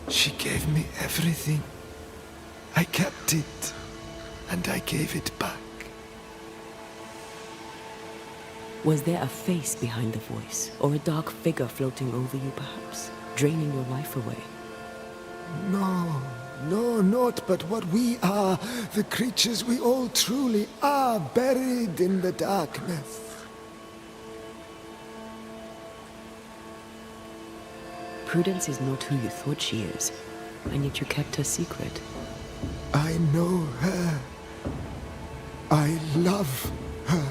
She gave me everything. I kept it, and I gave it back. Was there a face behind the voice, or a dark figure floating over you, perhaps, draining your life away? No, no, not but what we are, the creatures we all truly are, buried in the darkness. Prudence is not who you thought she is, and yet you kept her secret. I know her. I love her.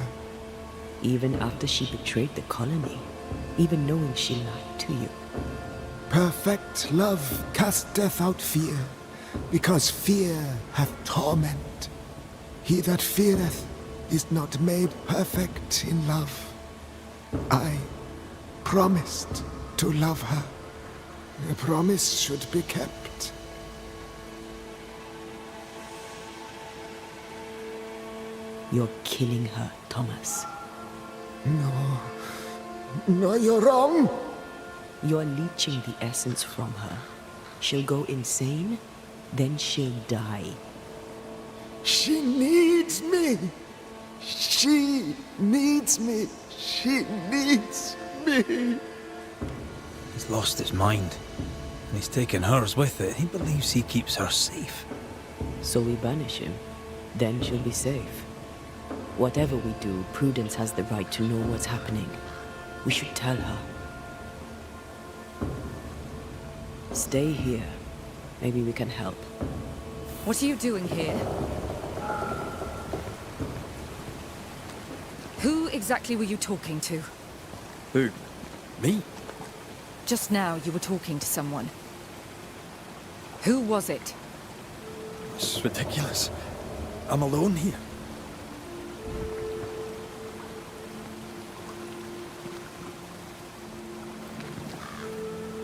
Even after she betrayed the colony, even knowing she lied to you. Perfect love casteth out fear, because fear hath torment. He that feareth is not made perfect in love. I promised to love her. The promise should be kept. You're killing her, Thomas. No. No, you're wrong. You're leeching the essence from her. She'll go insane, then she'll die. She needs me. She needs me. She needs me. He's lost his mind, and he's taken hers with it. He believes he keeps her safe. So we banish him. Then she'll be safe. Whatever we do, Prudence has the right to know what's happening. We should tell her. Stay here. Maybe we can help. What are you doing here? Who exactly were you talking to? Who? Me? Just now you were talking to someone. Who was it? This is ridiculous. I'm alone here.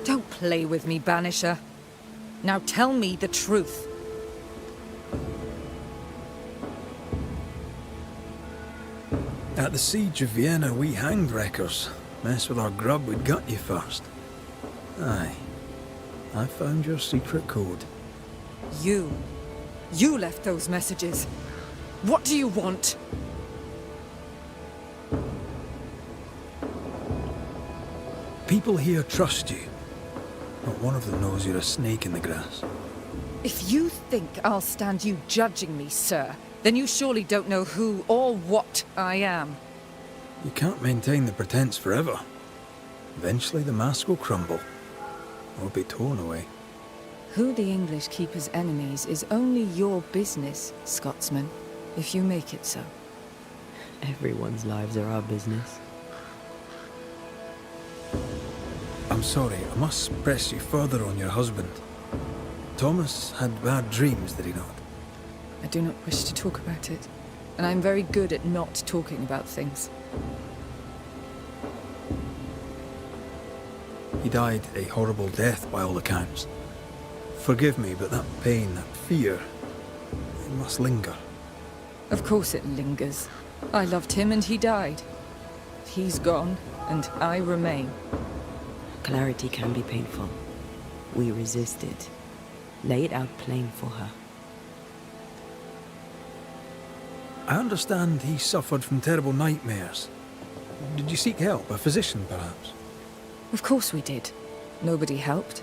Don't play with me, Banisher. Now tell me the truth. At the siege of Vienna, we hanged wreckers. Mess with our grub, we'd gut you first. Aye. I found your secret code. You left those messages. What do you want? People here trust you. Not one of them knows you're a snake in the grass. If you think I'll stand you judging me, sir, then you surely don't know who or what I am. You can't maintain the pretense forever. Eventually the mask will crumble, or be torn away. Who the English keep as enemies is only your business, Scotsman, if you make it so. Everyone's lives are our business. I'm sorry, I must press you further on your husband. Thomas had bad dreams, did he not? I do not wish to talk about it, and I'm very good at not talking about things. He died a horrible death by all accounts. Forgive me, but that pain, that fear, it must linger. Of course it lingers. I loved him and he died. He's gone, and I remain. Clarity can be painful. We resist it. Lay it out plain for her. I understand he suffered from terrible nightmares. Did you seek help? A physician, perhaps? Of course we did. Nobody helped.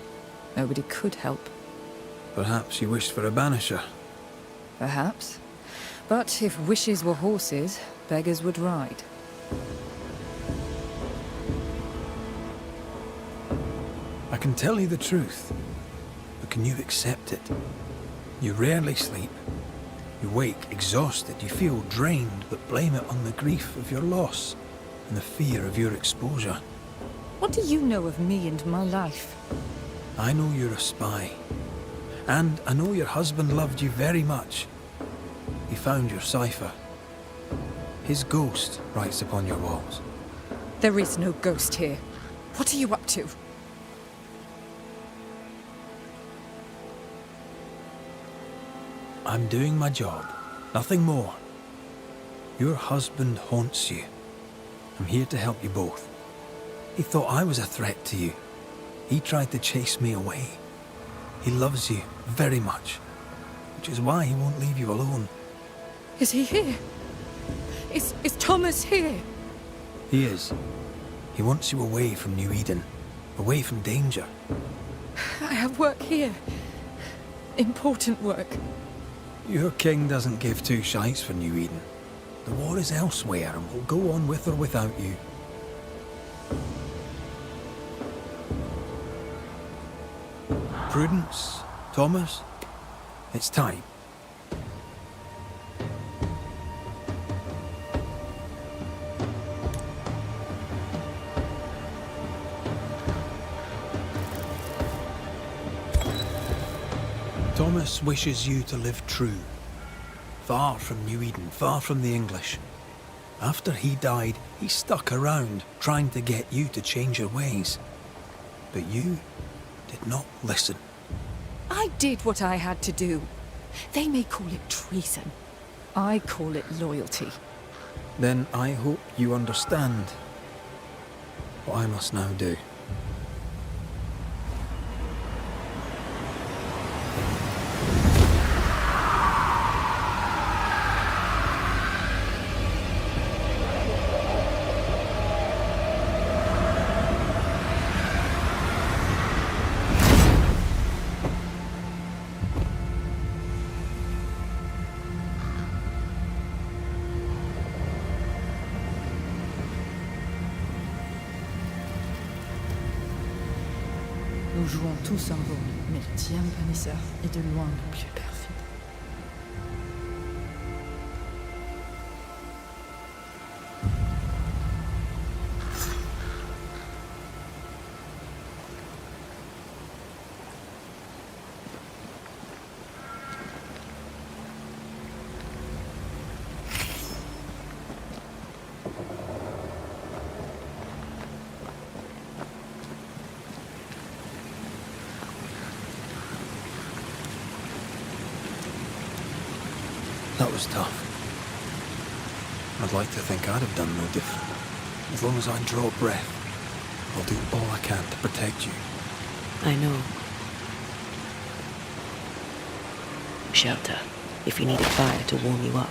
Nobody could help. Perhaps you wished for a banisher. Perhaps. But if wishes were horses, beggars would ride. I can tell you the truth, but can you accept it? You rarely sleep. You wake exhausted, you feel drained, but blame it on the grief of your loss and the fear of your exposure. What do you know of me and my life? I know you're a spy. And I know your husband loved you very much. He found your cipher. His ghost writes upon your walls. There is no ghost here. What are you up to? I'm doing my job. Nothing more. Your husband haunts you. I'm here to help you both. He thought I was a threat to you. He tried to chase me away. He loves you very much, which is why he won't leave you alone. Is he here? Is Thomas here? He is. He wants you away from New Eden, away from danger. I have work here. Important work. Your king doesn't give two shites for New Eden. The war is elsewhere and will go on with or without you. Prudence, Thomas, it's time. Thomas wishes you to live true. Far from New Eden, far from the English. After he died, he stuck around, trying to get you to change your ways. But you did not listen. I did what I had to do. They may call it treason. I call it loyalty. Then I hope you understand what I must now do. Nous jouons tous un rôle, mais le tien, Banisher, est de loin le plus perfide. That was tough. I'd like to think I'd have done no different. As long as I draw breath, I'll do all I can to protect you. I know. Shelter, if you needed fire to warm you up.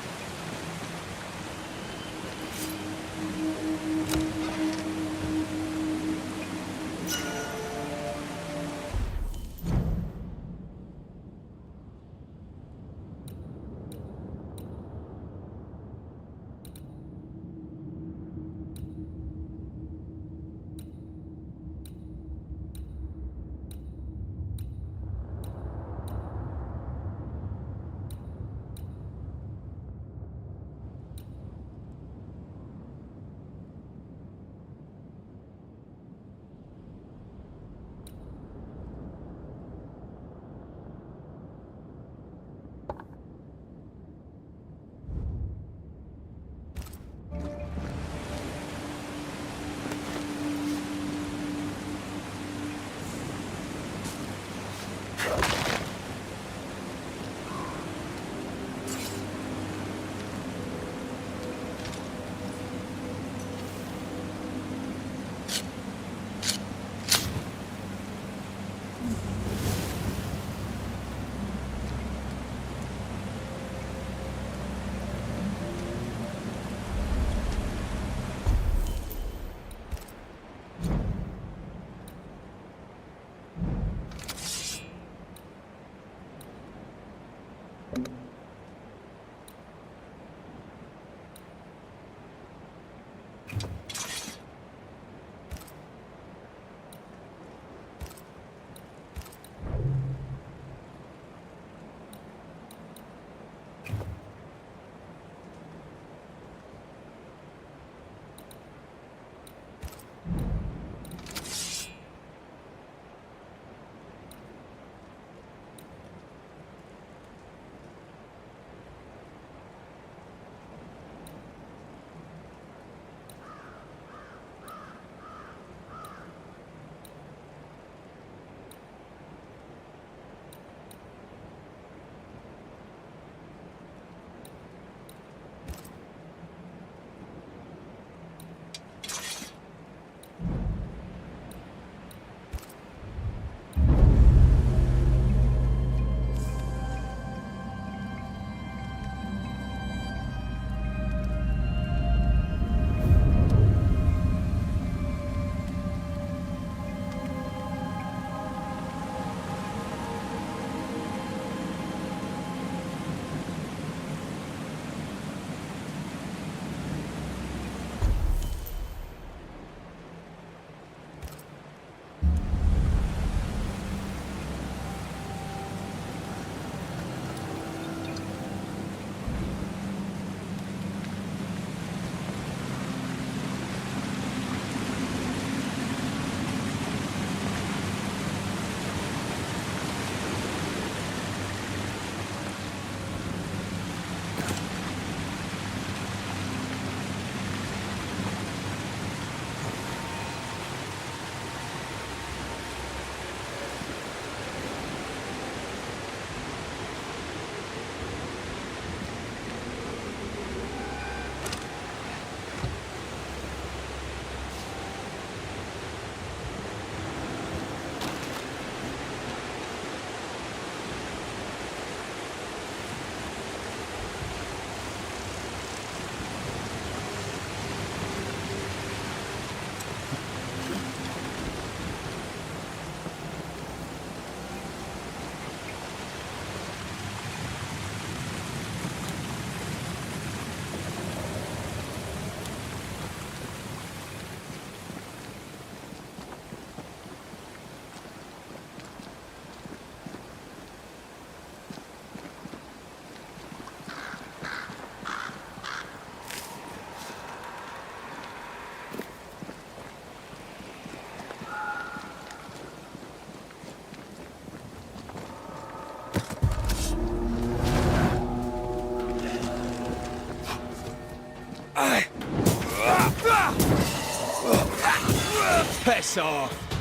Piss off!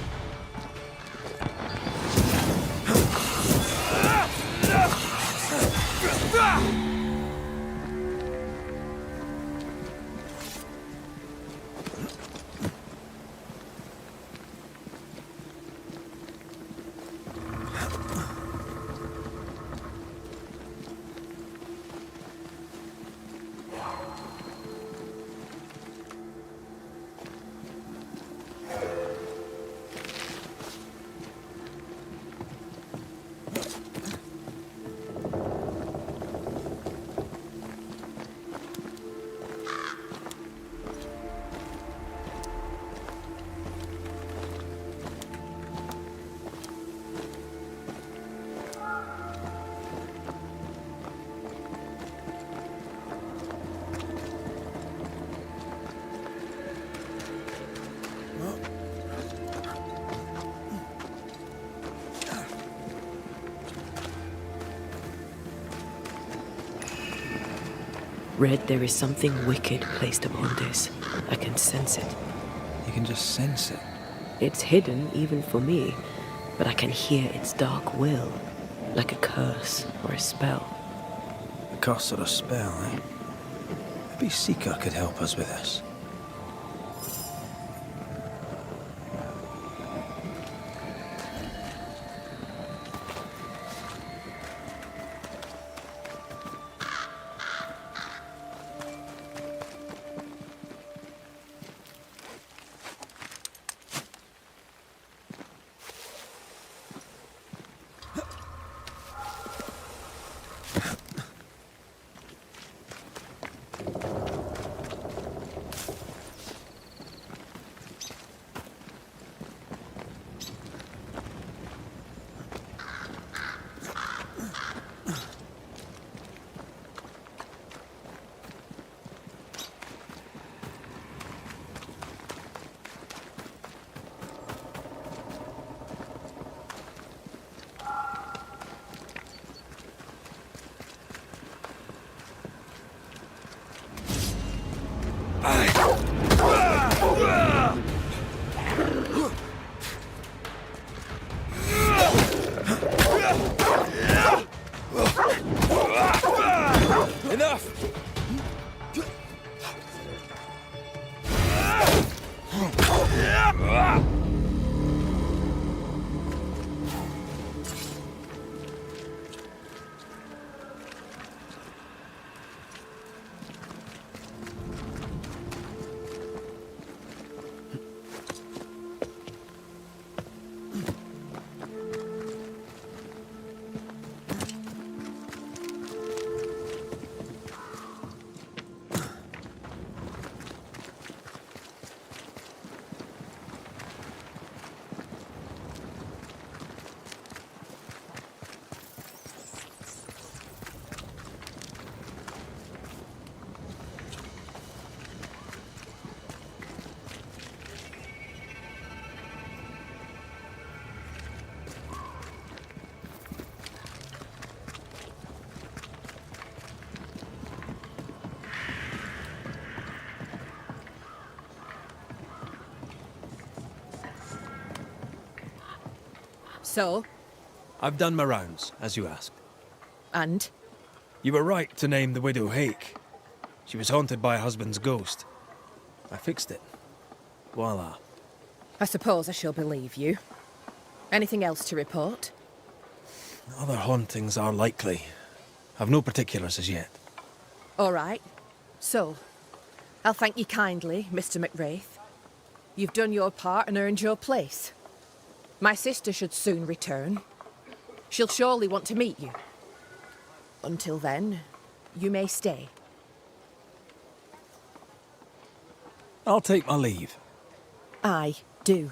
Red, there is something wicked placed upon this. I can sense it. You can just sense it. It's hidden, even for me, but I can hear its dark will, like a curse or a spell. A curse or a spell, eh? Maybe Seeker could help us with this. So? I've done my rounds, as you asked. And? You were right to name the widow Hake. She was haunted by her husband's ghost. I fixed it. Voila. I suppose I shall believe you. Anything else to report? Other hauntings are likely. I've no particulars as yet. All right. So, I'll thank you kindly, Mr. McWraith. You've done your part and earned your place. My sister should soon return. She'll surely want to meet you. Until then, you may stay. I'll take my leave. I do.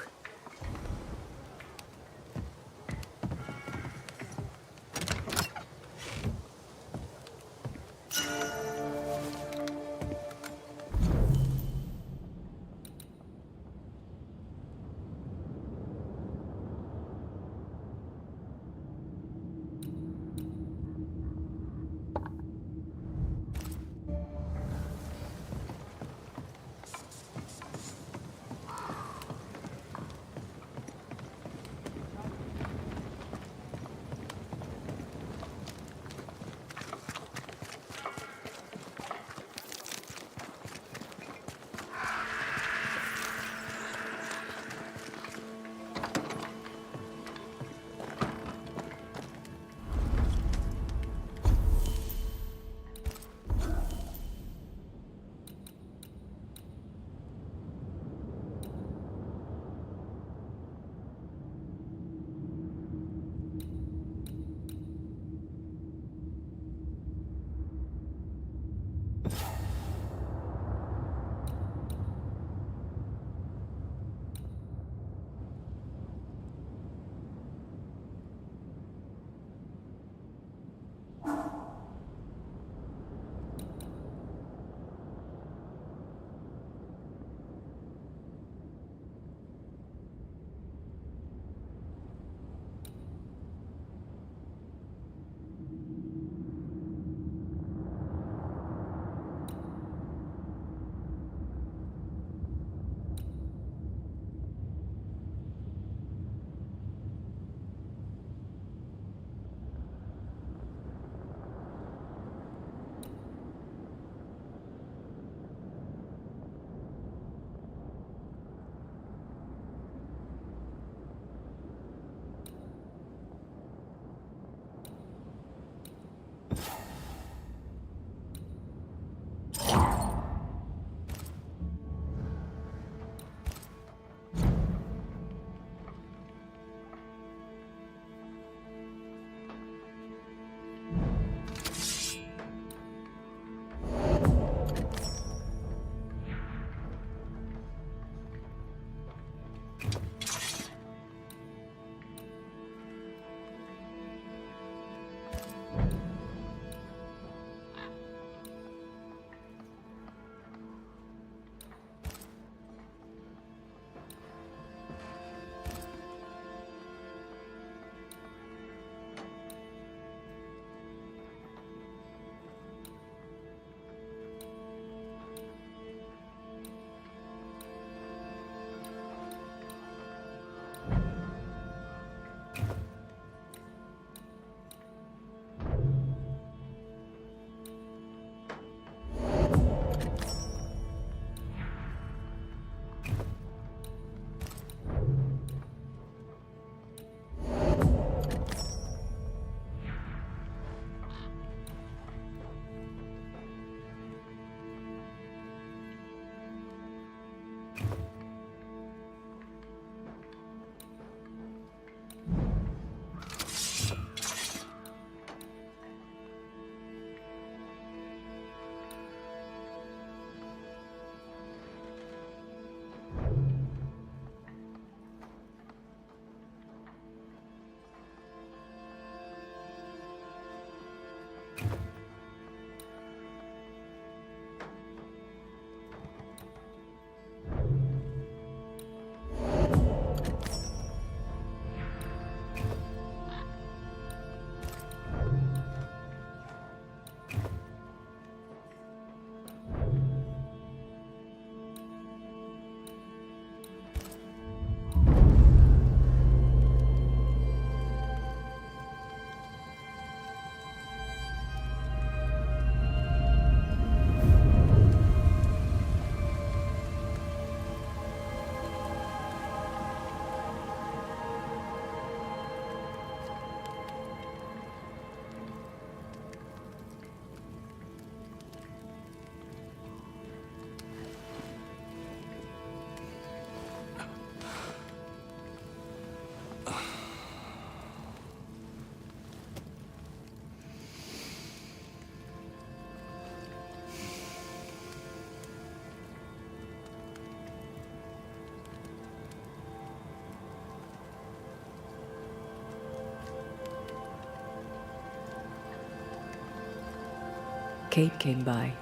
Kate came by.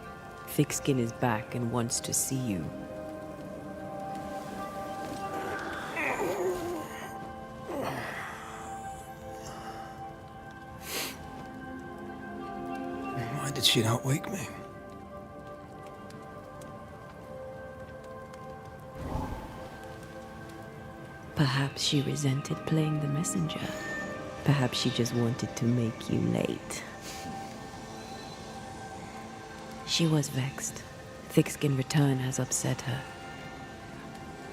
Thickskin is back and wants to see you. Why did she not wake me? Perhaps she resented playing the messenger. Perhaps she just wanted to make you late. She was vexed. Thickskin return has upset her.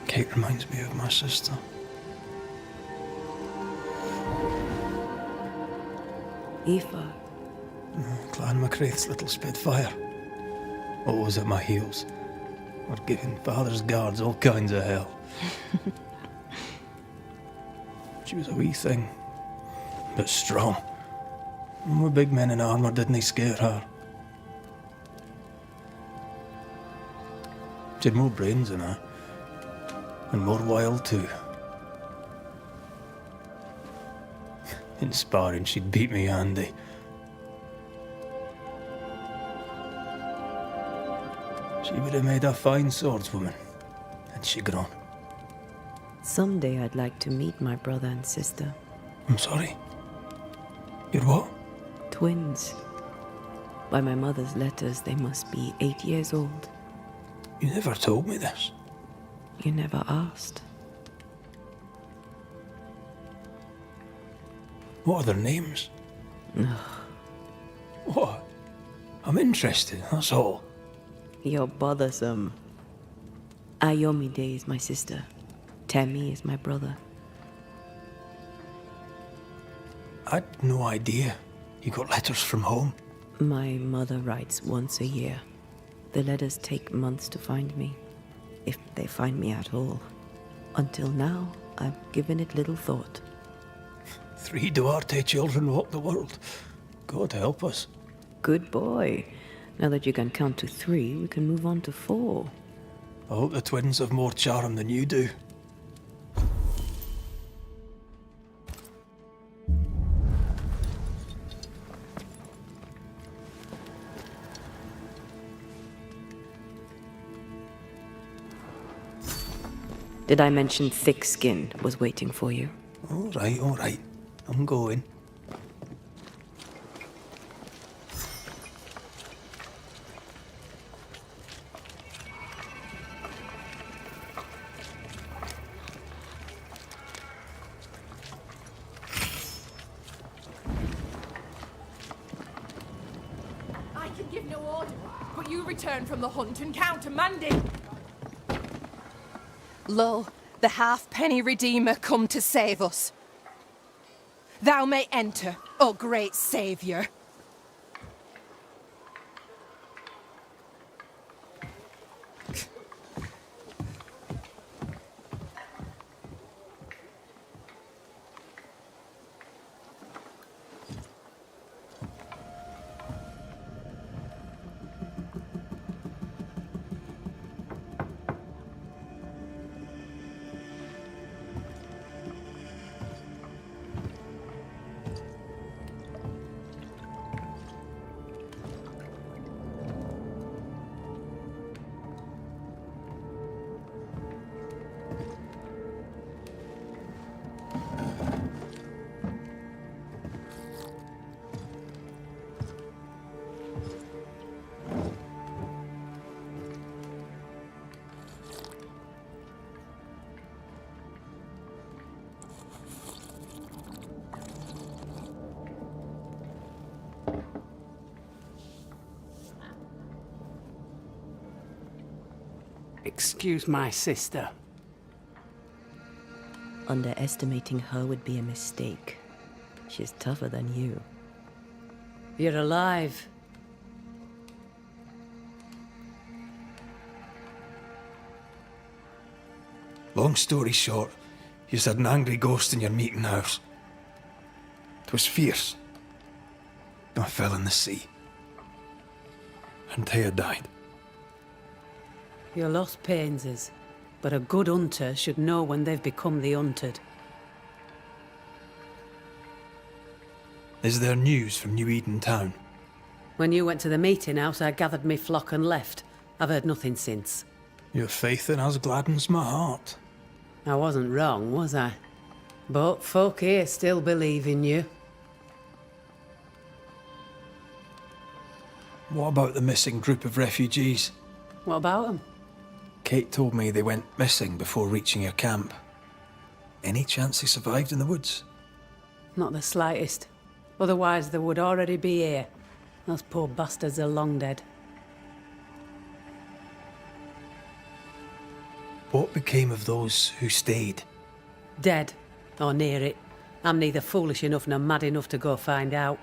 Kate reminds me of my sister. Aoife. Clan MacRaith's little spitfire. Always at my heels. Or giving father's guards all kinds of hell. She was a wee thing, but strong. And we big men in armour didn't scare her. She had more brains than I, and more wild too. In sparring, she'd beat me handy. She would have made a fine swordswoman, had she grown. Someday I'd like to meet my brother and sister. I'm sorry. You're what? Twins. By my mother's letters, they must be 8 years old. You never told me this. You never asked. What are their names? What? I'm interested, that's all. You're bothersome. Ayomide is my sister. Temi is my brother. I'd no idea. You got letters from home? My mother writes once a year. The letters take months to find me, if they find me at all. Until now, I've given it little thought. 3 Duarte children walk the world. God help us. Good boy. Now that you can count to 3, we can move on to 4. I hope the twins have more charm than you do. Did I mention Thickskin was waiting for you? All right. I'm going. I can give no order, but you return from the hunt and countermanding. Lo, the halfpenny redeemer come to save us. Thou may enter, O great saviour. Excuse my sister. Underestimating her would be a mistake. She's tougher than you. You're alive. Long story short, you had an angry ghost in your meeting house. 'Twas fierce. I fell in the sea. And Thea died. Your loss pains us, but a good hunter should know when they've become the hunted. Is there news from New Eden town? When you went to the meeting house, I gathered me flock and left. I've heard nothing since. Your faith in us gladdens my heart. I wasn't wrong, was I? But folk here still believe in you. What about the missing group of refugees? What about them? Kate told me they went missing before reaching your camp. Any chance they survived in the woods? Not the slightest. Otherwise they would already be here. Those poor bastards are long dead. What became of those who stayed? Dead. Or near it. I'm neither foolish enough nor mad enough to go find out.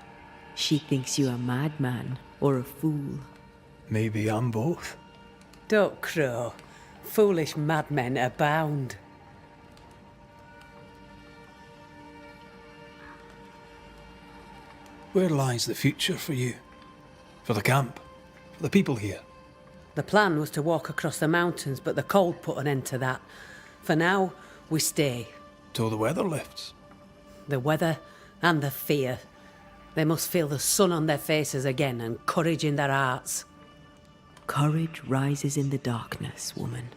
She thinks you a madman or a fool. Maybe I'm both. Don't crow. Foolish madmen abound. Where lies the future for you? For the camp? For the people here? The plan was to walk across the mountains, but the cold put an end to that. For now, we stay. Till the weather lifts. The weather and the fear. They must feel the sun on their faces again and courage in their hearts. Courage rises in the darkness, woman.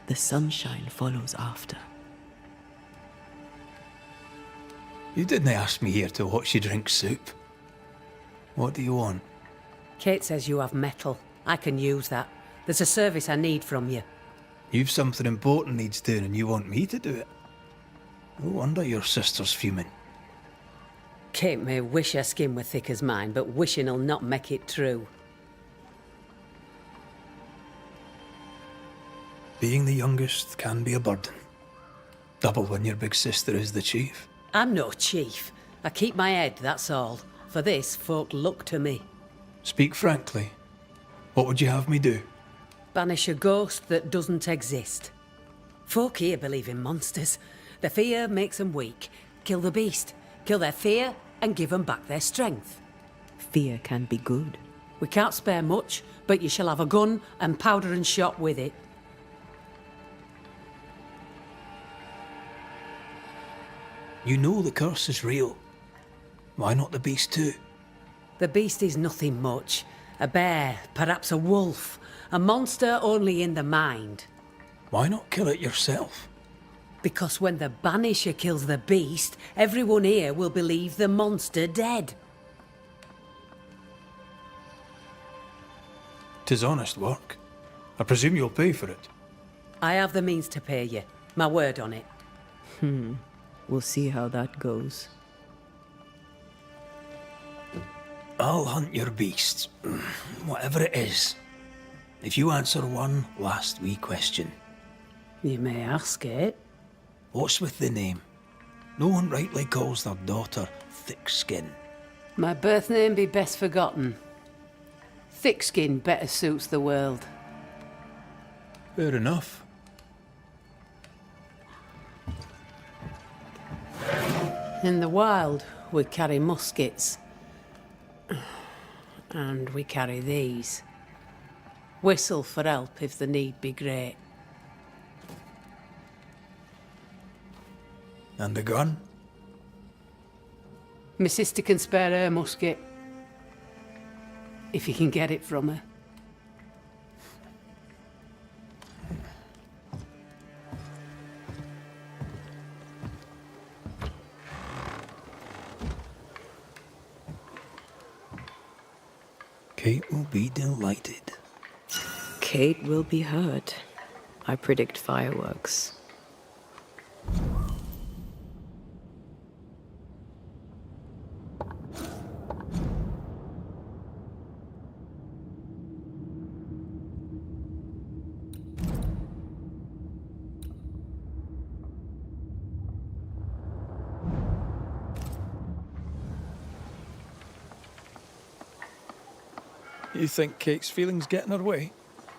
The sunshine follows after. You didn't ask me here to watch you drink soup. What do you want? Kate says you have metal. I can use that. There's a service I need from you. You've something important needs doing and you want me to do it? No wonder your sister's fuming. Kate may wish her skin were thick as mine, but wishing'll not make it true. Being the youngest can be a burden. Double when your big sister is the chief. I'm no chief. I keep my head, that's all. For this, folk look to me. Speak frankly. What would you have me do? Banish a ghost that doesn't exist. Folk here believe in monsters. Their fear makes them weak. Kill the beast. Kill their fear and give them back their strength. Fear can be good. We can't spare much, but you shall have a gun and powder and shot with it. You know the curse is real. Why not the beast too? The beast is nothing much. A bear, perhaps a wolf. A monster only in the mind. Why not kill it yourself? Because when the Banisher kills the beast, everyone here will believe the monster dead. 'Tis honest work. I presume you'll pay for it. I have the means to pay you. My word on it. We'll see how that goes. I'll hunt your beast, whatever it is, if you answer one last wee question. You may ask it. What's with the name? No one rightly calls their daughter Thick Skin. My birth name be best forgotten. Thick skin better suits the world. Fair enough. In the wild, we carry muskets. And we carry these. Whistle for help if the need be great. And a gun? My sister can spare her musket. If you can get it from her. Kate will be delighted. Kate will be hurt. I predict fireworks. You think Kate's feelings get in her way?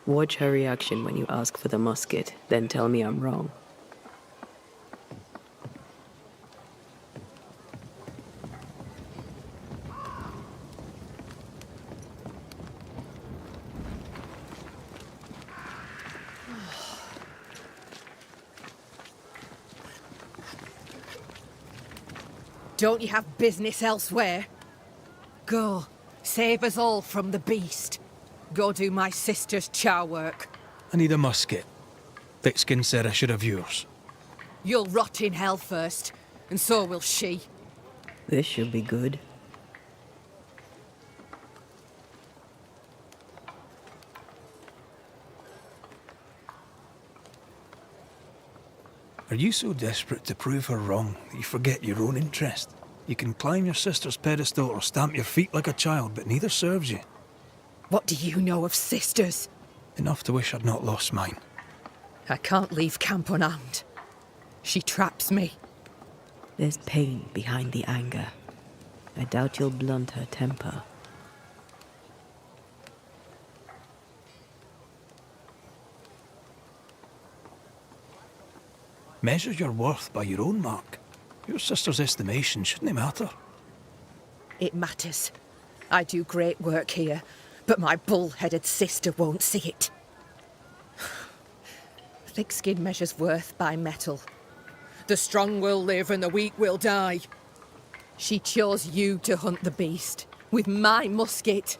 Watch her reaction when you ask for the musket, then tell me I'm wrong. Don't you have business elsewhere? Go. Save us all from the beast. Go do my sister's char work. I need a musket. Thickskin said I should have yours. You'll rot in hell first, and so will she. This should be good. Are you so desperate to prove her wrong that you forget your own interest? You can climb your sister's pedestal or stamp your feet like a child, but neither serves you. What do you know of sisters? Enough to wish I'd not lost mine. I can't leave camp unarmed. She traps me. There's pain behind the anger. I doubt you'll blunt her temper. Measure your worth by your own mark. Your sister's estimation shouldn't matter. It matters. I do great work here, but my bull-headed sister won't see it. Thick-skin measures worth by metal. The strong will live and the weak will die. She chose you to hunt the beast, with my musket.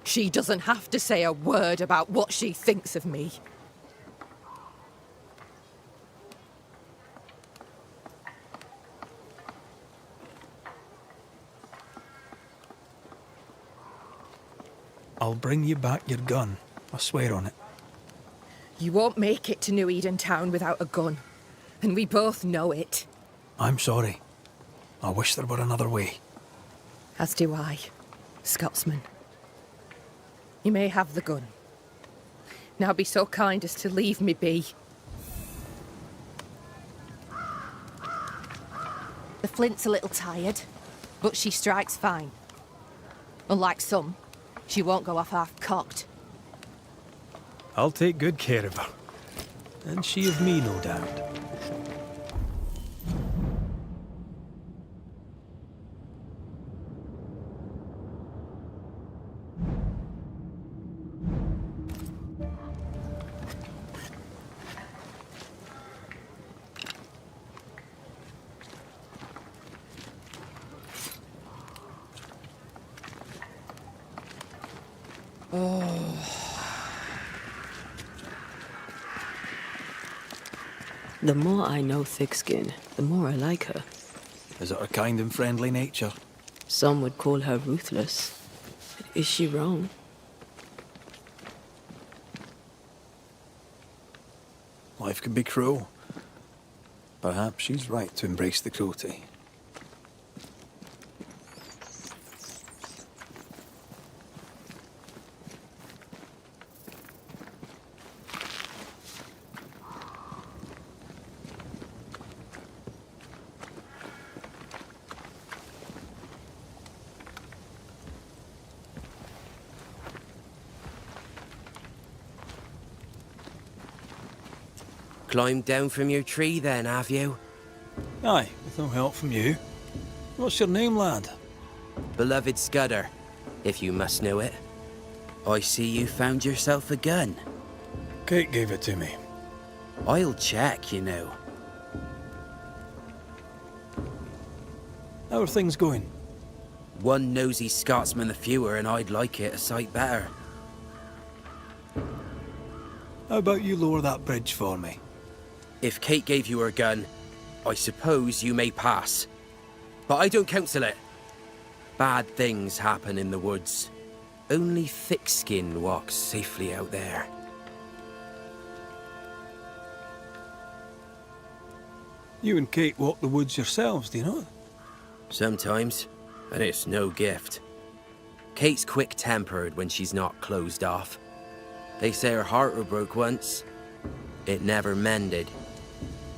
She doesn't have to say a word about what she thinks of me. I'll bring you back your gun. I swear on it. You won't make it to New Eden Town without a gun, and we both know it. I'm sorry. I wish there were another way. As do I, Scotsman. You may have the gun. Now be so kind as to leave me be. The flint's a little tired, but she strikes fine. Unlike some, she won't go off half-cocked. I'll take good care of her. And she of me, no doubt. The more I know Thickskin, the more I like her. Is it her kind and friendly nature? Some would call her ruthless. Is she wrong? Life can be cruel. Perhaps she's right to embrace the cruelty. Climbed down from your tree then, have you? Aye, with no help from you. What's your name, lad? Beloved Scudder, if you must know it. I see you found yourself a gun. Kate gave it to me. I'll check, you know. How are things going? One nosy Scotsman the fewer, and I'd like it a sight better. How about you lower that bridge for me? If Kate gave you her gun, I suppose you may pass. But I don't counsel it. Bad things happen in the woods. Only Thickskin walks safely out there. You and Kate walk the woods yourselves, do you know? Sometimes, and it's no gift. Kate's quick-tempered when she's not closed off. They say her heart were broke once. It never mended.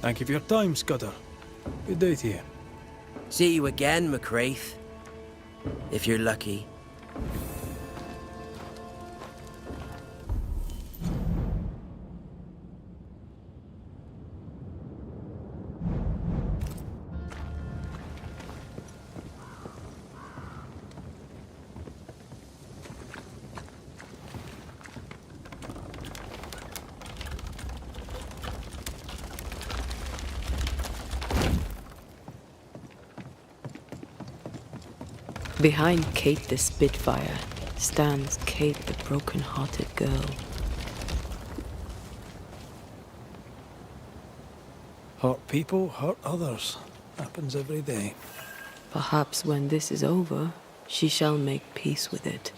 Thank you for your time, Scudder. Good day to you. See you again, McCraith. If you're lucky. Behind Kate the Spitfire stands Kate the broken-hearted girl. Hurt people, hurt others. Happens every day. Perhaps when this is over, she shall make peace with it.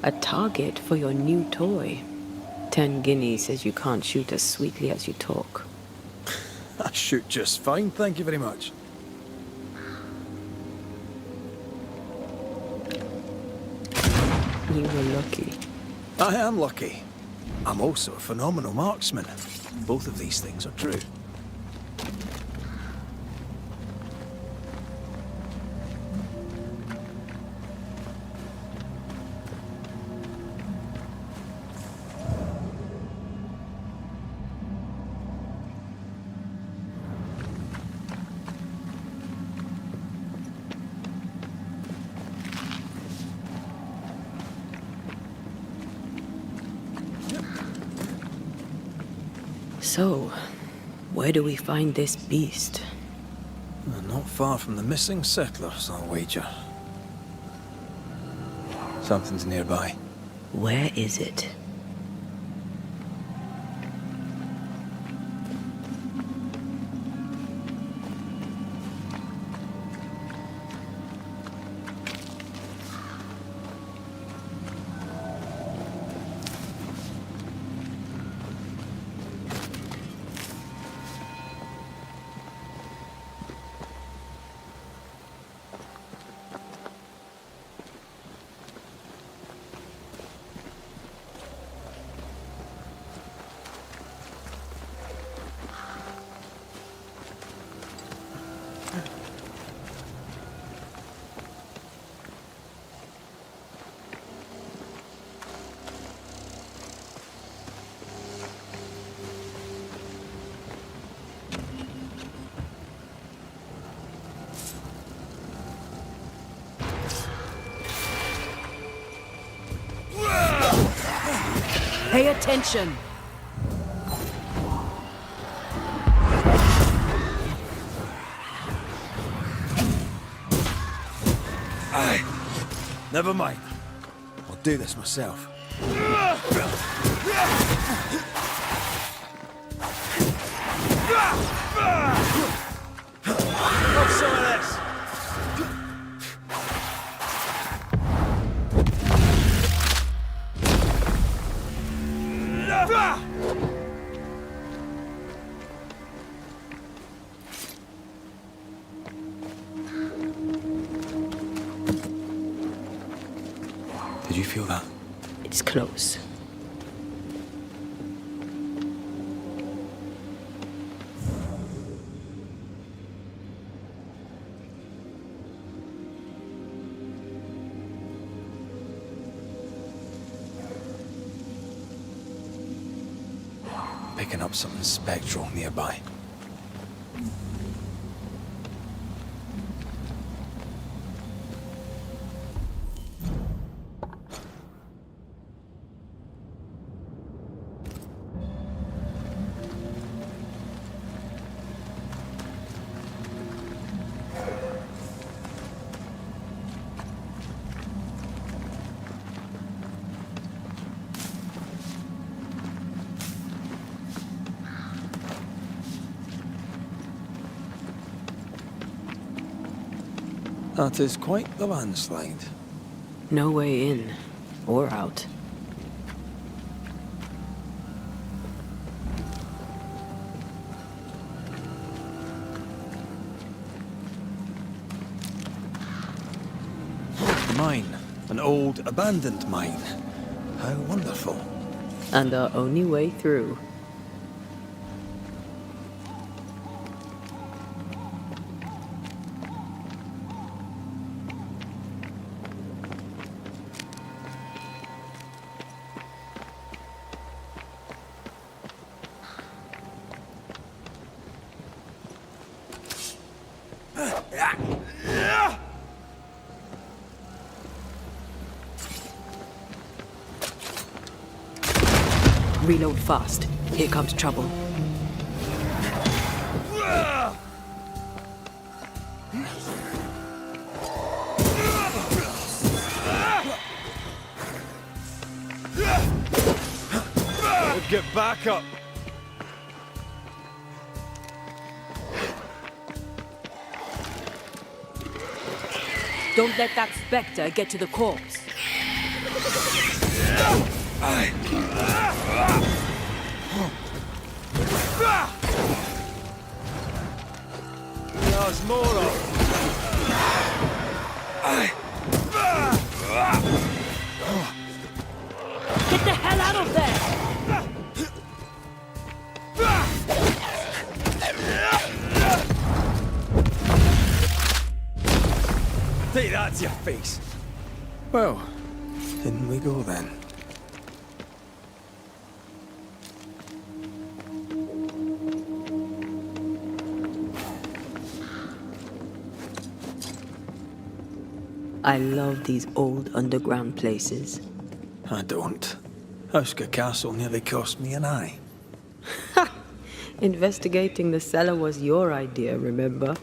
A target for your new toy. 10 guineas says you can't shoot as sweetly as you talk. I shoot just fine, thank you very much. You were lucky. I am lucky. I'm also a phenomenal marksman. Both of these things are true. So, where do we find this beast? Not far from the missing settlers, I'll wager. Something's nearby. Where is it? Pay attention! Aye. Never mind. I'll do this myself. Have some of this! Did you feel that? It's close. Picking up something spectral nearby. That is quite the landslide. No way in or out. Mine. An old, abandoned mine. How wonderful. And our only way through. Reload fast. Here comes trouble. Get back up. Don't let that spectre get to the corpse. There's more of. Get the hell out of there! Take that to your face. Well, in we go then. I love these old underground places. I don't. Auska Castle nearly cost me an eye. Investigating the cellar was your idea, remember?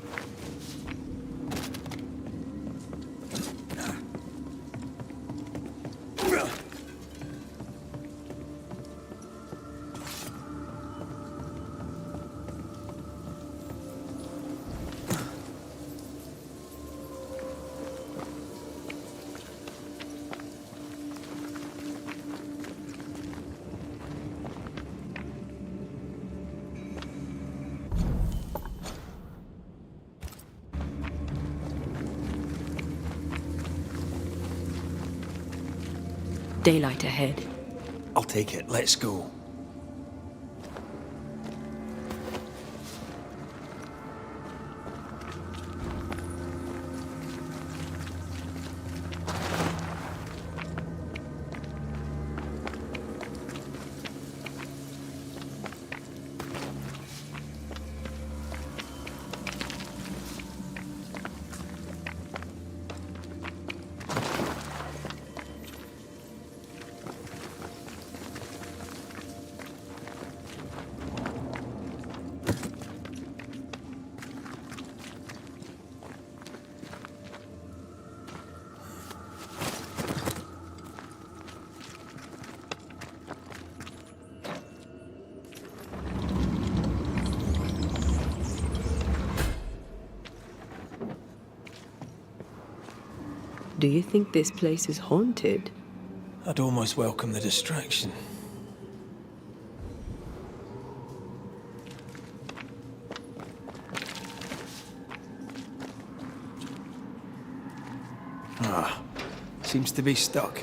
Daylight ahead. I'll take it. Let's go. Do you think this place is haunted? I'd almost welcome the distraction. Ah, seems to be stuck.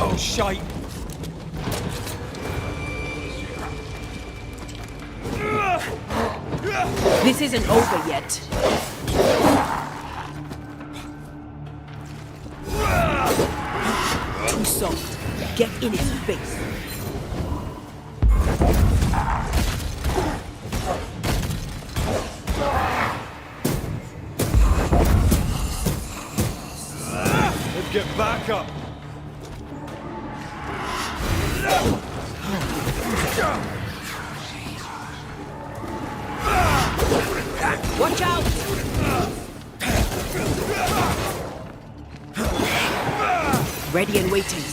Oh, shite! This isn't over yet. Too soft. Get in its face. Let's get back up! Watch out! Ready and waiting.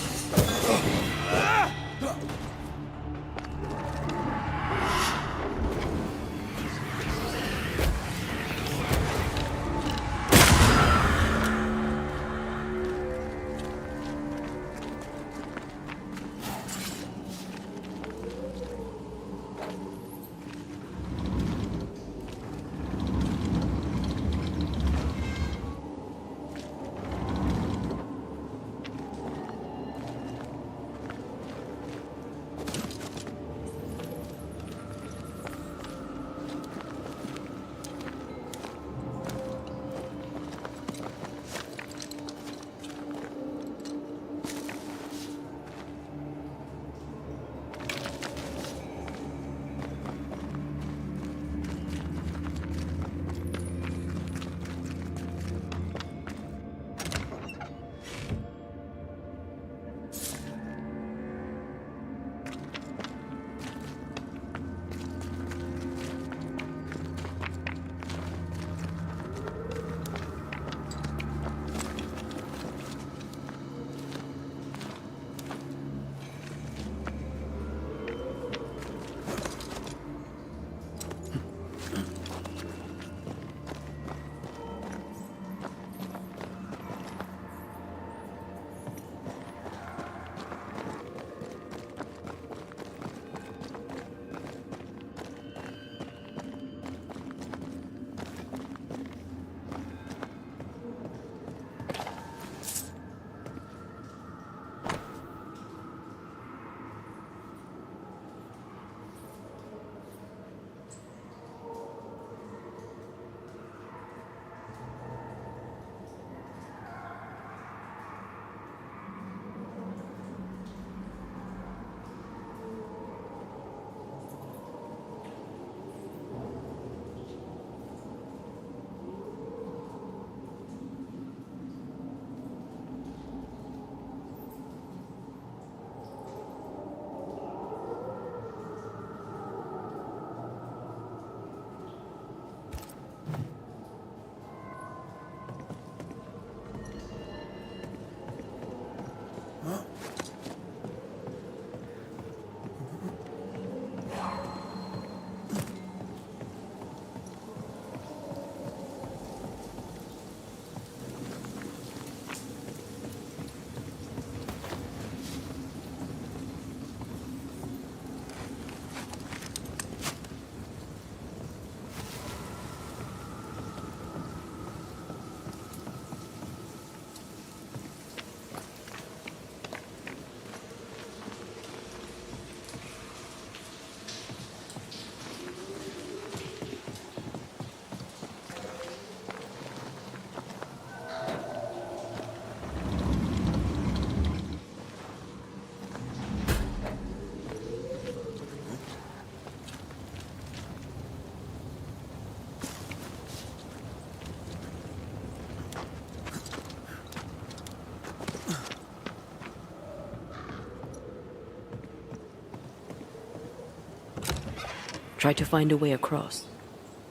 Try to find a way across.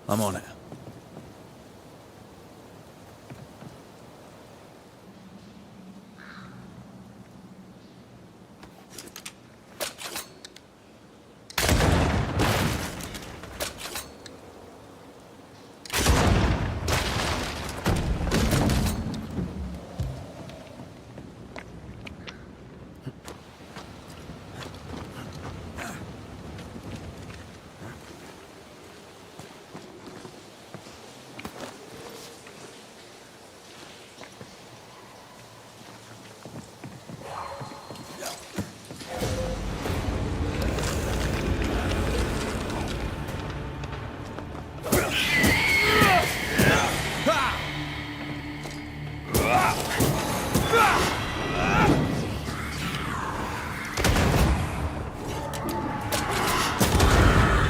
I'm on it.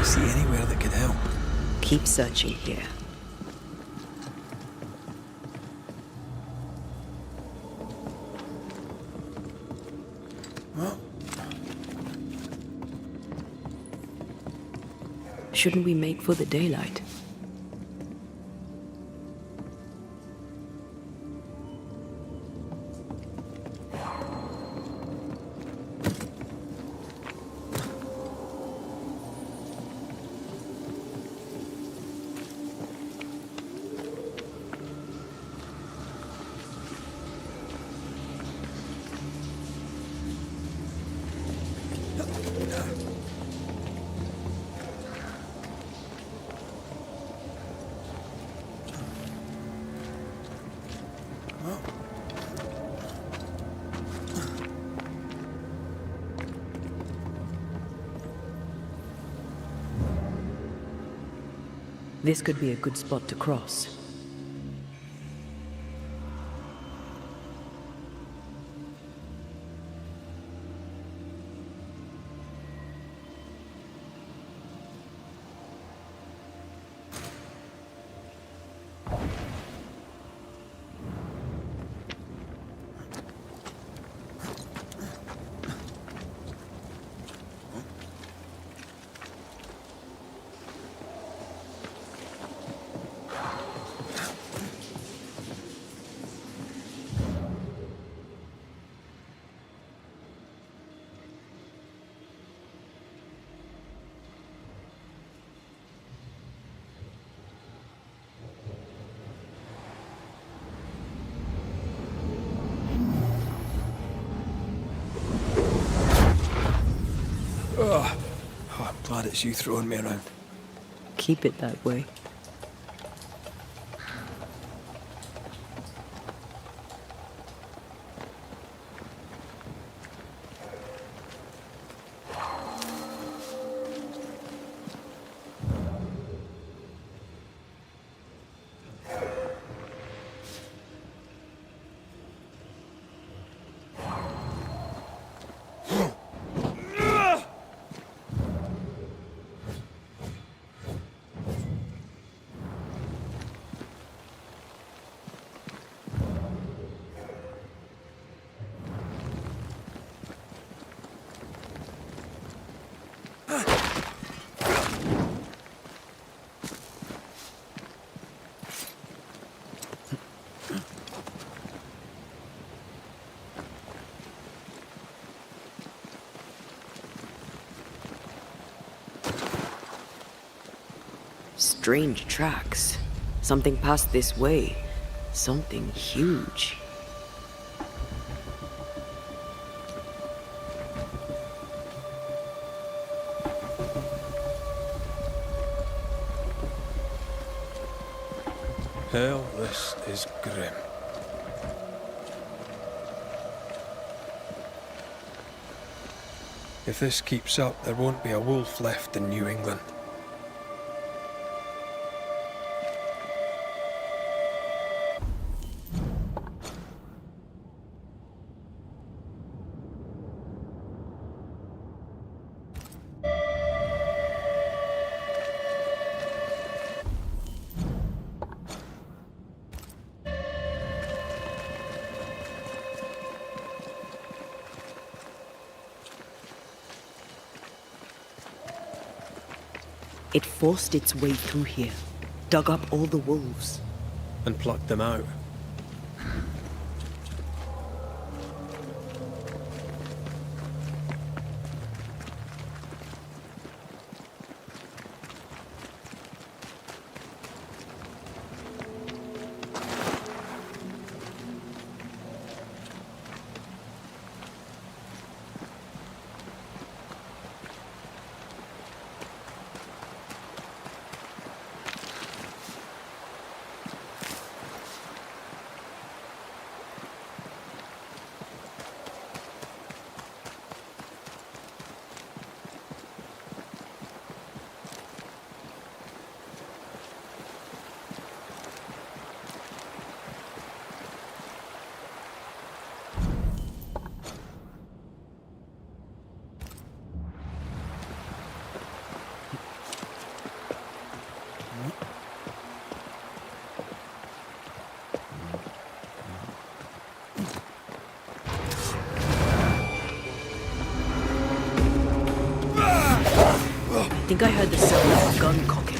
See anywhere that could help? Keep searching here. Well, shouldn't we make for the daylight? This could be a good spot to cross. Oh, I'm glad it's you throwing me around. Keep it that way. Strange tracks. Something passed this way. Something huge. Hell, this is grim. If this keeps up, there won't be a wolf left in New England. It forced its way through here, dug up all the wolves. And plucked them out. I think I heard the sound of a gun cocking.